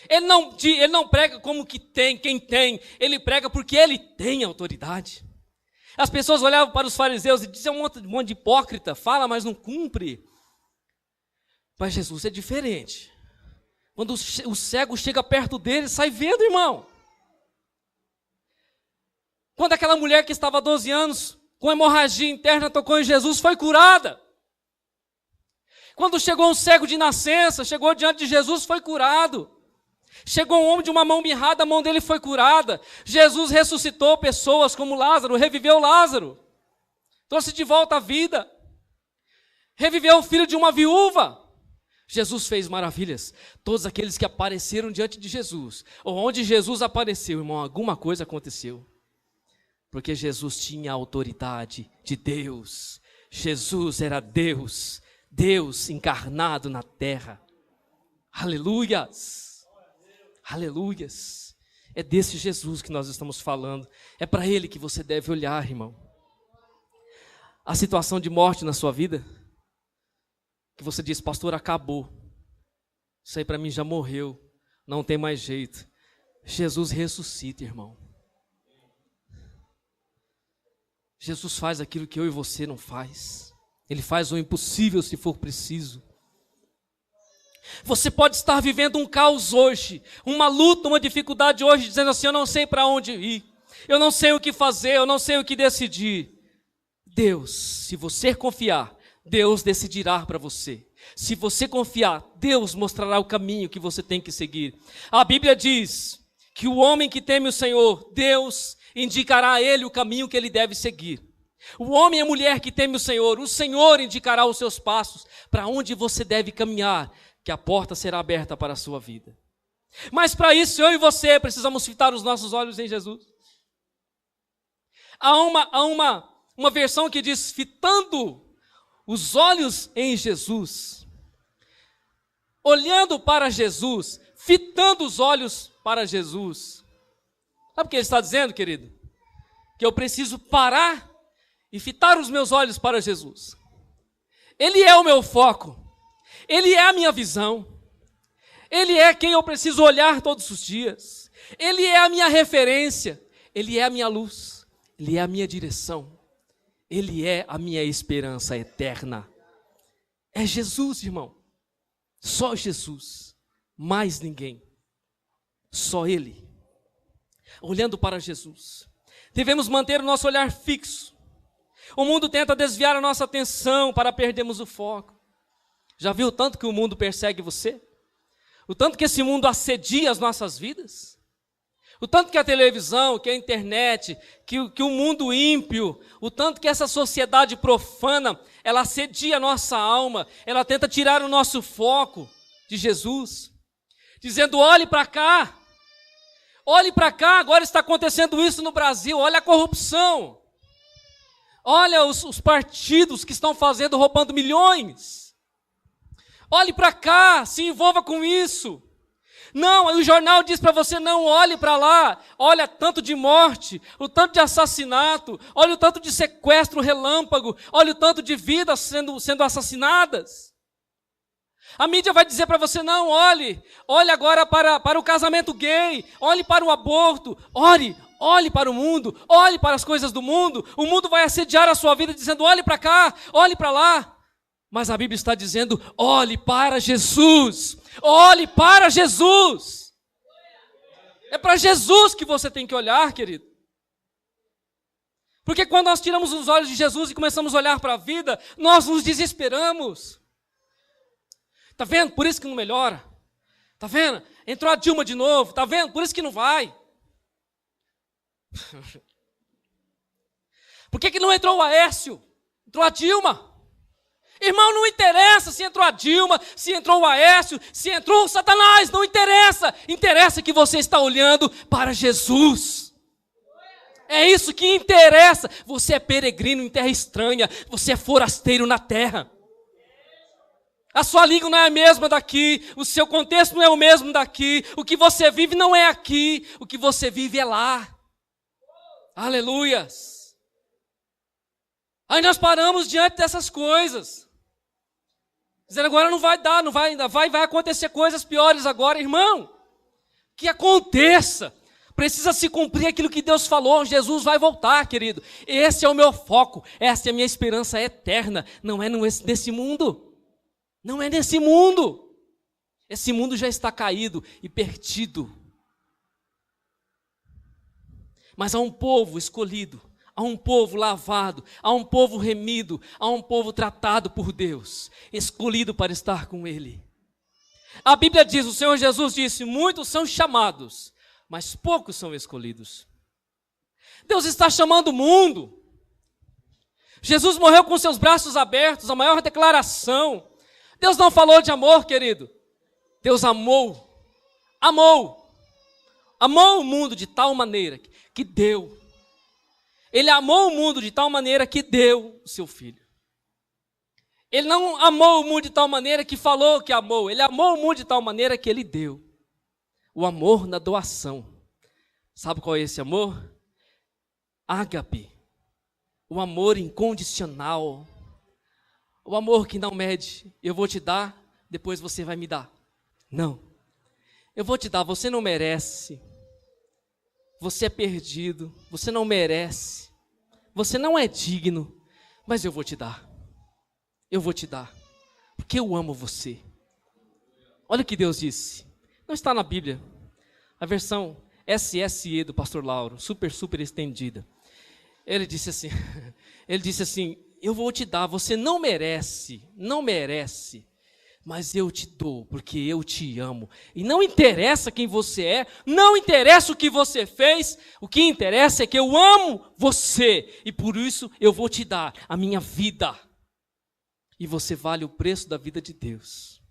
Ele não prega como que tem, quem tem, ele prega porque ele tem autoridade. As pessoas olhavam para os fariseus e diziam: um monte de hipócrita, fala, mas não cumpre. Mas Jesus é diferente. Quando o cego chega perto dele, sai vendo, irmão. Quando aquela mulher que estava há 12 anos, com hemorragia interna, tocou em Jesus, foi curada. Quando chegou um cego de nascença, chegou diante de Jesus, foi curado. Chegou um homem de uma mão mirrada, a mão dele foi curada. Jesus ressuscitou pessoas como Lázaro, reviveu Lázaro, trouxe de volta a vida, reviveu o filho de uma viúva. Jesus fez maravilhas. Todos aqueles que apareceram diante de Jesus, ou onde Jesus apareceu, irmão, alguma coisa aconteceu, porque Jesus tinha a autoridade de Deus. Jesus era Deus, Deus encarnado na terra. Aleluias! Aleluias, é desse Jesus que nós estamos falando, é para ele que você deve olhar, irmão. A situação de morte na sua vida, que você diz: pastor, acabou, isso aí para mim já morreu, não tem mais jeito. Jesus ressuscita, irmão. Jesus faz aquilo que eu e você não faz, ele faz o impossível se for preciso. Você pode estar vivendo um caos hoje, uma luta, uma dificuldade hoje, dizendo assim: eu não sei para onde ir, eu não sei o que fazer, eu não sei o que decidir. Deus, se você confiar, Deus decidirá para você. Se você confiar, Deus mostrará o caminho que você tem que seguir. A Bíblia diz que o homem que teme o Senhor, Deus indicará a ele o caminho que ele deve seguir. O homem e a mulher que teme o Senhor indicará os seus passos para onde você deve caminhar, que a porta será aberta para a sua vida. Mas para isso, eu e você precisamos fitar os nossos olhos em Jesus. Há uma versão que diz, fitando os olhos em Jesus. Olhando para Jesus, fitando os olhos para Jesus. Sabe o que ele está dizendo, querido? Que eu preciso parar e fitar os meus olhos para Jesus. Ele é o meu foco. Ele é a minha visão. Ele é quem eu preciso olhar todos os dias. Ele é a minha referência. Ele é a minha luz. Ele é a minha direção. Ele é a minha esperança eterna. É Jesus, irmão. Só Jesus. Mais ninguém. Só Ele. Olhando para Jesus. Devemos manter o nosso olhar fixo. O mundo tenta desviar a nossa atenção para perdermos o foco. Já viu o tanto que o mundo persegue você? O tanto que esse mundo assedia as nossas vidas? O tanto que a televisão, que a internet, que o mundo ímpio, o tanto que essa sociedade profana, ela assedia a nossa alma, ela tenta tirar o nosso foco de Jesus, dizendo, olhe para cá, agora está acontecendo isso no Brasil, olha a corrupção, olha os partidos que estão roubando milhões, olhe para cá, se envolva com isso. Não, o jornal diz para você, não olhe para lá, olha tanto de morte, o tanto de assassinato, olha o tanto de sequestro relâmpago, olha o tanto de vidas sendo assassinadas. A mídia vai dizer para você, não, olhe agora para o casamento gay, olhe para o aborto, olhe para o mundo, olhe para as coisas do mundo, o mundo vai assediar a sua vida dizendo, olhe para cá, olhe para lá. Mas a Bíblia está dizendo, olhe para Jesus, olhe para Jesus. É para Jesus que você tem que olhar, querido. Porque quando nós tiramos os olhos de Jesus e começamos a olhar para a vida, nós nos desesperamos. Está vendo? Por isso que não melhora. Está vendo? Entrou a Dilma de novo. Está vendo? Por isso que não vai. Por que não entrou o Aécio? Entrou a Dilma. Irmão, não interessa se entrou a Dilma, se entrou o Aécio, se entrou o Satanás, não interessa. Interessa que você está olhando para Jesus. É isso que interessa. Você é peregrino em terra estranha, você é forasteiro na terra. A sua língua não é a mesma daqui, o seu contexto não é o mesmo daqui, o que você vive não é aqui, o que você vive é lá. Aleluias. Aí nós paramos diante dessas coisas. Dizendo, agora não vai dar, vai acontecer coisas piores agora, irmão. Que aconteça. Precisa se cumprir aquilo que Deus falou. Jesus vai voltar, querido. Esse é o meu foco. Essa é a minha esperança eterna. Não é nesse mundo. Não é nesse mundo. Esse mundo já está caído e perdido. Mas há um povo escolhido. Há um povo lavado, há um povo remido, há um povo tratado por Deus, escolhido para estar com Ele. A Bíblia diz, o Senhor Jesus disse, muitos são chamados, mas poucos são escolhidos. Deus está chamando o mundo. Jesus morreu com seus braços abertos, a maior declaração. Deus não falou de amor, querido. Deus amou o mundo de tal maneira que deu. Ele amou o mundo de tal maneira que deu o seu filho. Ele não amou o mundo de tal maneira que falou que amou. Ele amou o mundo de tal maneira que ele deu. O amor na doação. Sabe qual é esse amor? Ágape. O amor incondicional. O amor que não mede. Eu vou te dar, depois você vai me dar. Não. Eu vou te dar, você não merece. Você é perdido, você não merece, você não é digno, mas eu vou te dar, porque eu amo você. Olha o que Deus disse, não está na Bíblia, a versão SSE do pastor Lauro, super estendida. Ele disse assim, eu vou te dar, você não merece, mas eu te dou, porque eu te amo. E não interessa quem você é, não interessa o que você fez, o que interessa é que eu amo você, e por isso eu vou te dar a minha vida. E você vale o preço da vida de Deus.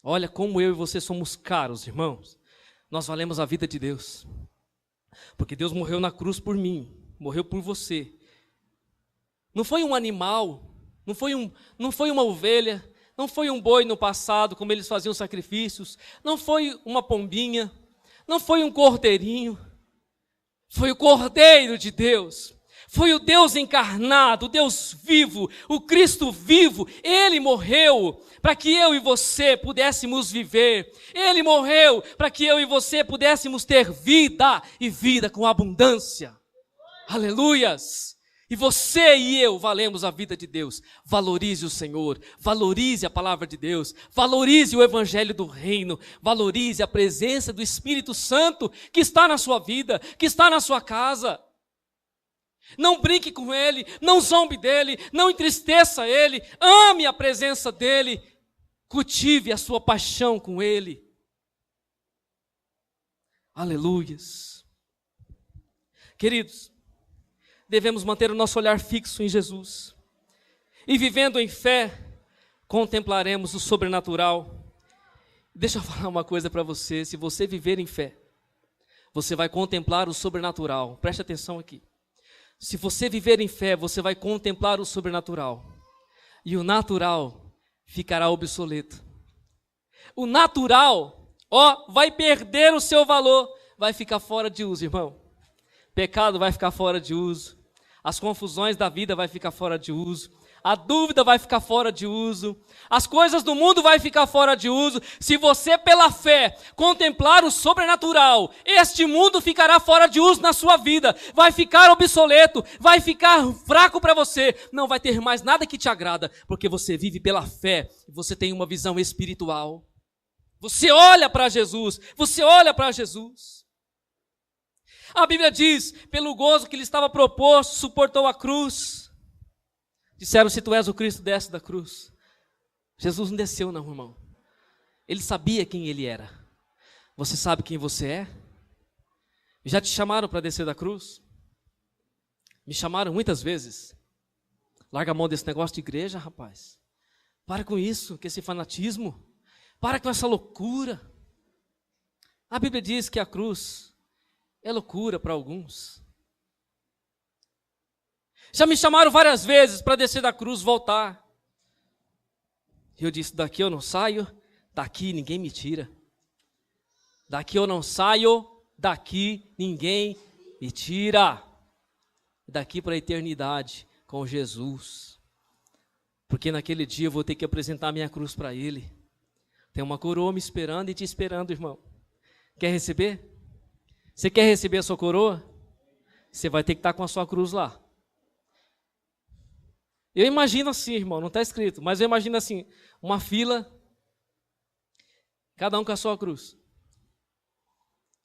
Olha como eu e você somos caros, irmãos. Nós valemos a vida de Deus. Porque Deus morreu na cruz por mim, morreu por você. Não foi um animal, não foi uma ovelha, não foi um boi no passado, como eles faziam sacrifícios, não foi uma pombinha, não foi um cordeirinho, foi o Cordeiro de Deus, foi o Deus encarnado, o Deus vivo, o Cristo vivo. Ele morreu para que eu e você pudéssemos viver, Ele morreu para que eu e você pudéssemos ter vida, e vida com abundância. Aleluias! E você e eu valemos a vida de Deus. Valorize o Senhor, valorize a palavra de Deus, valorize o evangelho do reino, valorize a presença do Espírito Santo que está na sua vida, que está na sua casa. Não brinque com Ele, não zombe dEle, não entristeça Ele, ame a presença dEle, cultive a sua paixão com Ele. Aleluias. Queridos, devemos manter o nosso olhar fixo em Jesus. E vivendo em fé, contemplaremos o sobrenatural. Deixa eu falar uma coisa para você. Se você viver em fé, você vai contemplar o sobrenatural. Preste atenção aqui. Se você viver em fé, você vai contemplar o sobrenatural. E o natural ficará obsoleto. O natural, vai perder o seu valor. Vai ficar fora de uso, irmão. Pecado vai ficar fora de uso. As confusões da vida vai ficar fora de uso. A dúvida vai ficar fora de uso. As coisas do mundo vai ficar fora de uso. Se você, pela fé, contemplar o sobrenatural, este mundo ficará fora de uso na sua vida. Vai ficar obsoleto, vai ficar fraco para você. Não vai ter mais nada que te agrada, porque você vive pela fé. Você tem uma visão espiritual. Você olha para Jesus. Você olha para Jesus. A Bíblia diz, pelo gozo que lhe estava proposto, suportou a cruz. Disseram, se tu és o Cristo, desce da cruz. Jesus não desceu não, irmão. Ele sabia quem ele era. Você sabe quem você é? Já te chamaram para descer da cruz? Me chamaram muitas vezes. Larga a mão desse negócio de igreja, rapaz. Para com isso, com esse fanatismo. Para com essa loucura. A Bíblia diz que a cruz é loucura para alguns. Já me chamaram várias vezes para descer da cruz, voltar. E eu disse, daqui eu não saio, daqui ninguém me tira. Daqui eu não saio, daqui ninguém me tira. Daqui para a eternidade com Jesus. Porque naquele dia eu vou ter que apresentar minha cruz para Ele. Tem uma coroa me esperando e te esperando, irmão. Quer receber? Você quer receber a sua coroa? Você vai ter que estar com a sua cruz lá. Eu imagino assim, irmão, não está escrito, mas eu imagino assim, uma fila, cada um com a sua cruz.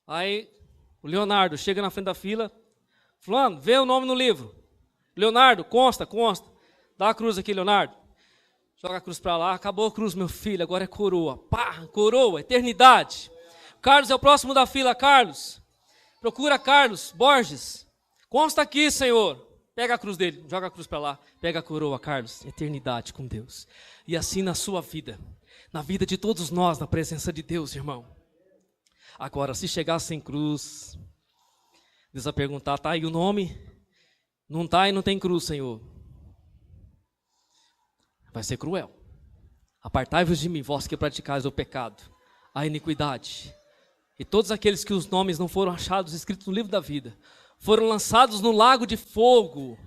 Aí o Leonardo chega na frente da fila, fulano, vê o nome no livro. Leonardo, consta. Dá a cruz aqui, Leonardo. Joga a cruz para lá, acabou a cruz, meu filho, agora é coroa. Pá, coroa, eternidade. Carlos é o próximo da fila, Carlos. Procura Carlos Borges. Consta aqui, Senhor. Pega a cruz dele, joga a cruz para lá. Pega a coroa, Carlos. Eternidade com Deus. E assim na sua vida, na vida de todos nós, na presença de Deus, irmão. Agora, se chegar sem cruz, Deus vai perguntar, tá aí o nome? Não tá e não tem cruz, Senhor. Vai ser cruel. Apartai-vos de mim, vós que praticais o pecado, a iniquidade. E todos aqueles que os nomes não foram achados escritos no livro da vida, foram lançados no lago de fogo,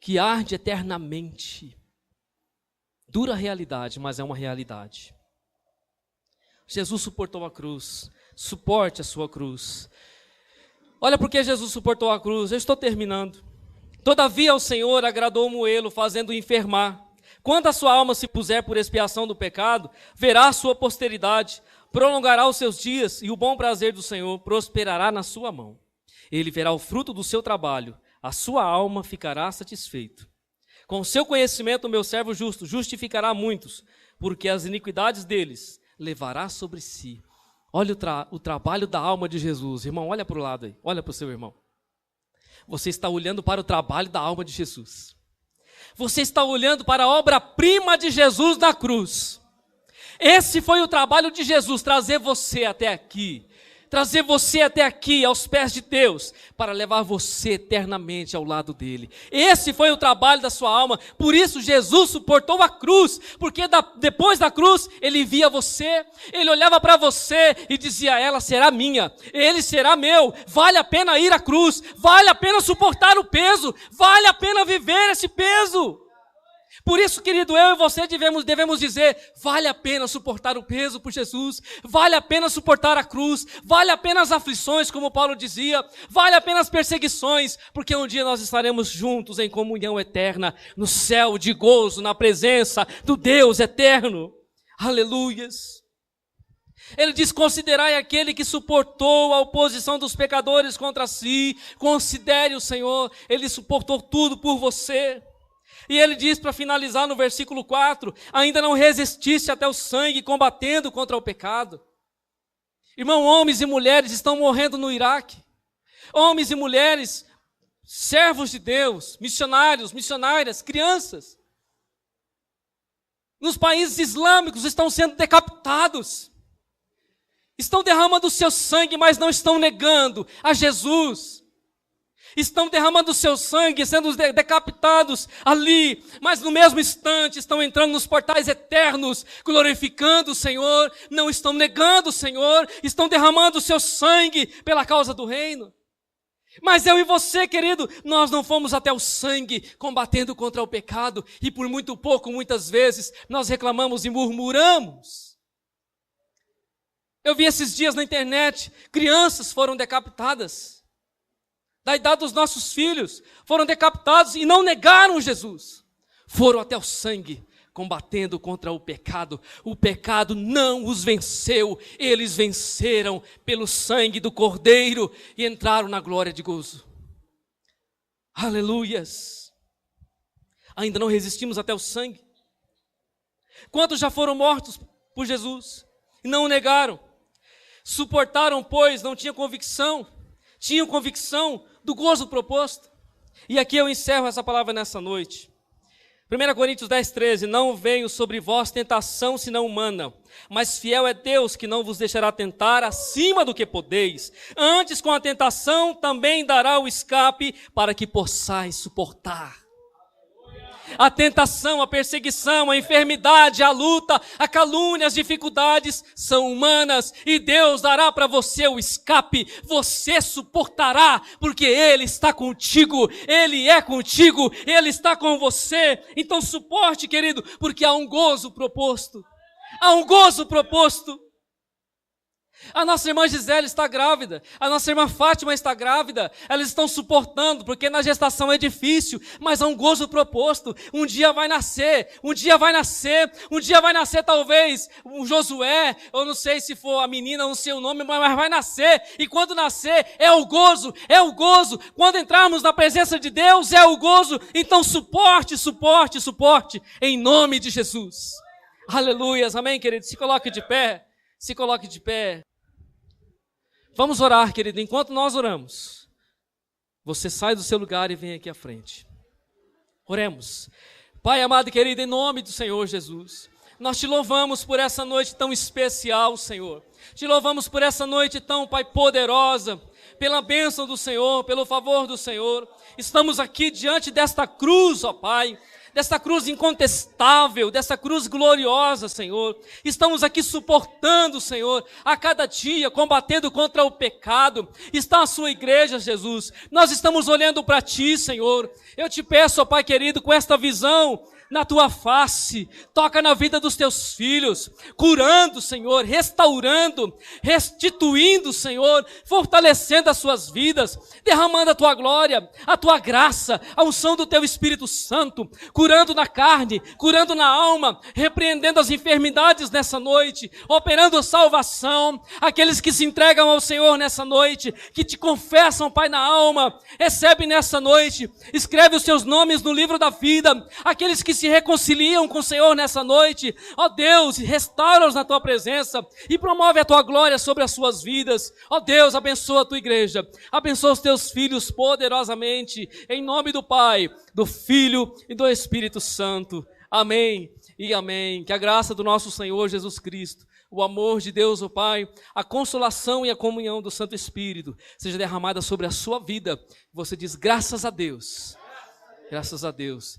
que arde eternamente. Dura realidade, mas é uma realidade. Jesus suportou a cruz. Suporte a sua cruz. Olha porque Jesus suportou a cruz. Eu estou terminando. Todavia ao Senhor agradou moê-lo, fazendo-o enfermar. Quando a sua alma se puser por expiação do pecado, verá a sua posteridade, prolongará os seus dias, e o bom prazer do Senhor prosperará na sua mão. Ele verá o fruto do seu trabalho, a sua alma ficará satisfeito. Com o seu conhecimento, o meu servo justo justificará muitos, porque as iniquidades deles levará sobre si. Olha o trabalho da alma de Jesus. Irmão, olha para o lado aí, olha para o seu irmão. Você está olhando para o trabalho da alma de Jesus. Você está olhando para a obra-prima de Jesus na cruz. Esse foi o trabalho de Jesus, trazer você até aqui. Trazer você até aqui, aos pés de Deus, para levar você eternamente ao lado dele. Esse foi o trabalho da sua alma. Por isso Jesus suportou a cruz, porque depois da cruz ele via você, ele olhava para você e dizia: ela será minha, ele será meu. Vale a pena ir à cruz, vale a pena suportar o peso, vale a pena viver esse peso. Por isso, querido, eu e você devemos dizer: vale a pena suportar o peso por Jesus, vale a pena suportar a cruz, vale a pena as aflições, como Paulo dizia, vale a pena as perseguições, porque um dia nós estaremos juntos em comunhão eterna, no céu de gozo, na presença do Deus eterno. Aleluias! Ele diz: considerai aquele que suportou a oposição dos pecadores contra si. Considere o Senhor, ele suportou tudo por você. E ele diz, para finalizar no versículo 4, ainda não resististe até o sangue, combatendo contra o pecado. Irmão, homens e mulheres estão morrendo no Iraque. Homens e mulheres, servos de Deus, missionários, missionárias, crianças. Nos países islâmicos estão sendo decapitados. Estão derramando o seu sangue, mas não estão negando a Jesus. Estão derramando o seu sangue, sendo decapitados ali, mas no mesmo instante estão entrando nos portais eternos, glorificando o Senhor, não estão negando o Senhor, estão derramando o seu sangue pela causa do reino. Mas eu e você, querido, nós não fomos até o sangue combatendo contra o pecado, e por muito pouco, muitas vezes, nós reclamamos e murmuramos. Eu vi esses dias na internet, crianças foram decapitadas. Da idade dos nossos filhos, foram decapitados e não negaram Jesus. Foram até o sangue, combatendo contra o pecado. O pecado não os venceu, eles venceram pelo sangue do Cordeiro e entraram na glória de gozo. Aleluias! Ainda não resistimos até o sangue. Quantos já foram mortos por Jesus e não o negaram? Suportaram, pois, não tinham convicção do gozo proposto. E aqui eu encerro essa palavra nessa noite. 1 Coríntios 10, 13, não veio sobre vós tentação senão humana, mas fiel é Deus que não vos deixará tentar acima do que podeis. Antes com a tentação também dará o escape para que possais suportar. A tentação, a perseguição, a enfermidade, a luta, a calúnia, as dificuldades são humanas e Deus dará para você o escape. Você suportará porque Ele está contigo, Ele é contigo, Ele está com você. Então suporte, querido, porque há um gozo proposto. Há um gozo proposto. A nossa irmã Gisele está grávida, a nossa irmã Fátima está grávida, elas estão suportando, porque na gestação é difícil, mas há um gozo proposto. Um dia vai nascer talvez o Josué, eu não sei se for a menina, não sei o nome, mas vai nascer, e quando nascer é o gozo, quando entrarmos na presença de Deus é o gozo. Então suporte, em nome de Jesus. Aleluias, amém, querido? Se coloque de pé. Vamos orar, querido. Enquanto nós oramos, você sai do seu lugar e vem aqui à frente. Oremos. Pai amado e querido, em nome do Senhor Jesus, nós te louvamos por essa noite tão especial, Senhor. Te louvamos por essa noite tão, Pai, poderosa, pela bênção do Senhor, pelo favor do Senhor. Estamos aqui diante desta cruz, ó Pai, desta cruz incontestável, dessa cruz gloriosa, Senhor. Estamos aqui suportando, Senhor, a cada dia, combatendo contra o pecado. Está a sua igreja, Jesus. Nós estamos olhando para Ti, Senhor. Eu te peço, ó Pai querido, com esta visão na Tua face, toca na vida dos Teus filhos, curando, Senhor, restaurando, restituindo, Senhor, fortalecendo as suas vidas, derramando a Tua glória, a Tua graça, a unção do Teu Espírito Santo, curando na carne, curando na alma, repreendendo as enfermidades nessa noite, operando salvação. Aqueles que se entregam ao Senhor nessa noite, que te confessam, Pai, na alma, recebe nessa noite, escreve os seus nomes no livro da vida. Aqueles que se reconciliam com o Senhor nessa noite, ó Deus, restaura-os na tua presença e promove a tua glória sobre as suas vidas. Ó Deus, abençoa a tua igreja, abençoa os teus filhos poderosamente, em nome do Pai, do Filho e do Espírito Santo. Amém e amém. Que a graça do nosso Senhor Jesus Cristo, o amor de Deus, o Pai, a consolação e a comunhão do Santo Espírito seja derramada sobre a sua vida. Você diz graças a Deus. Graças a Deus.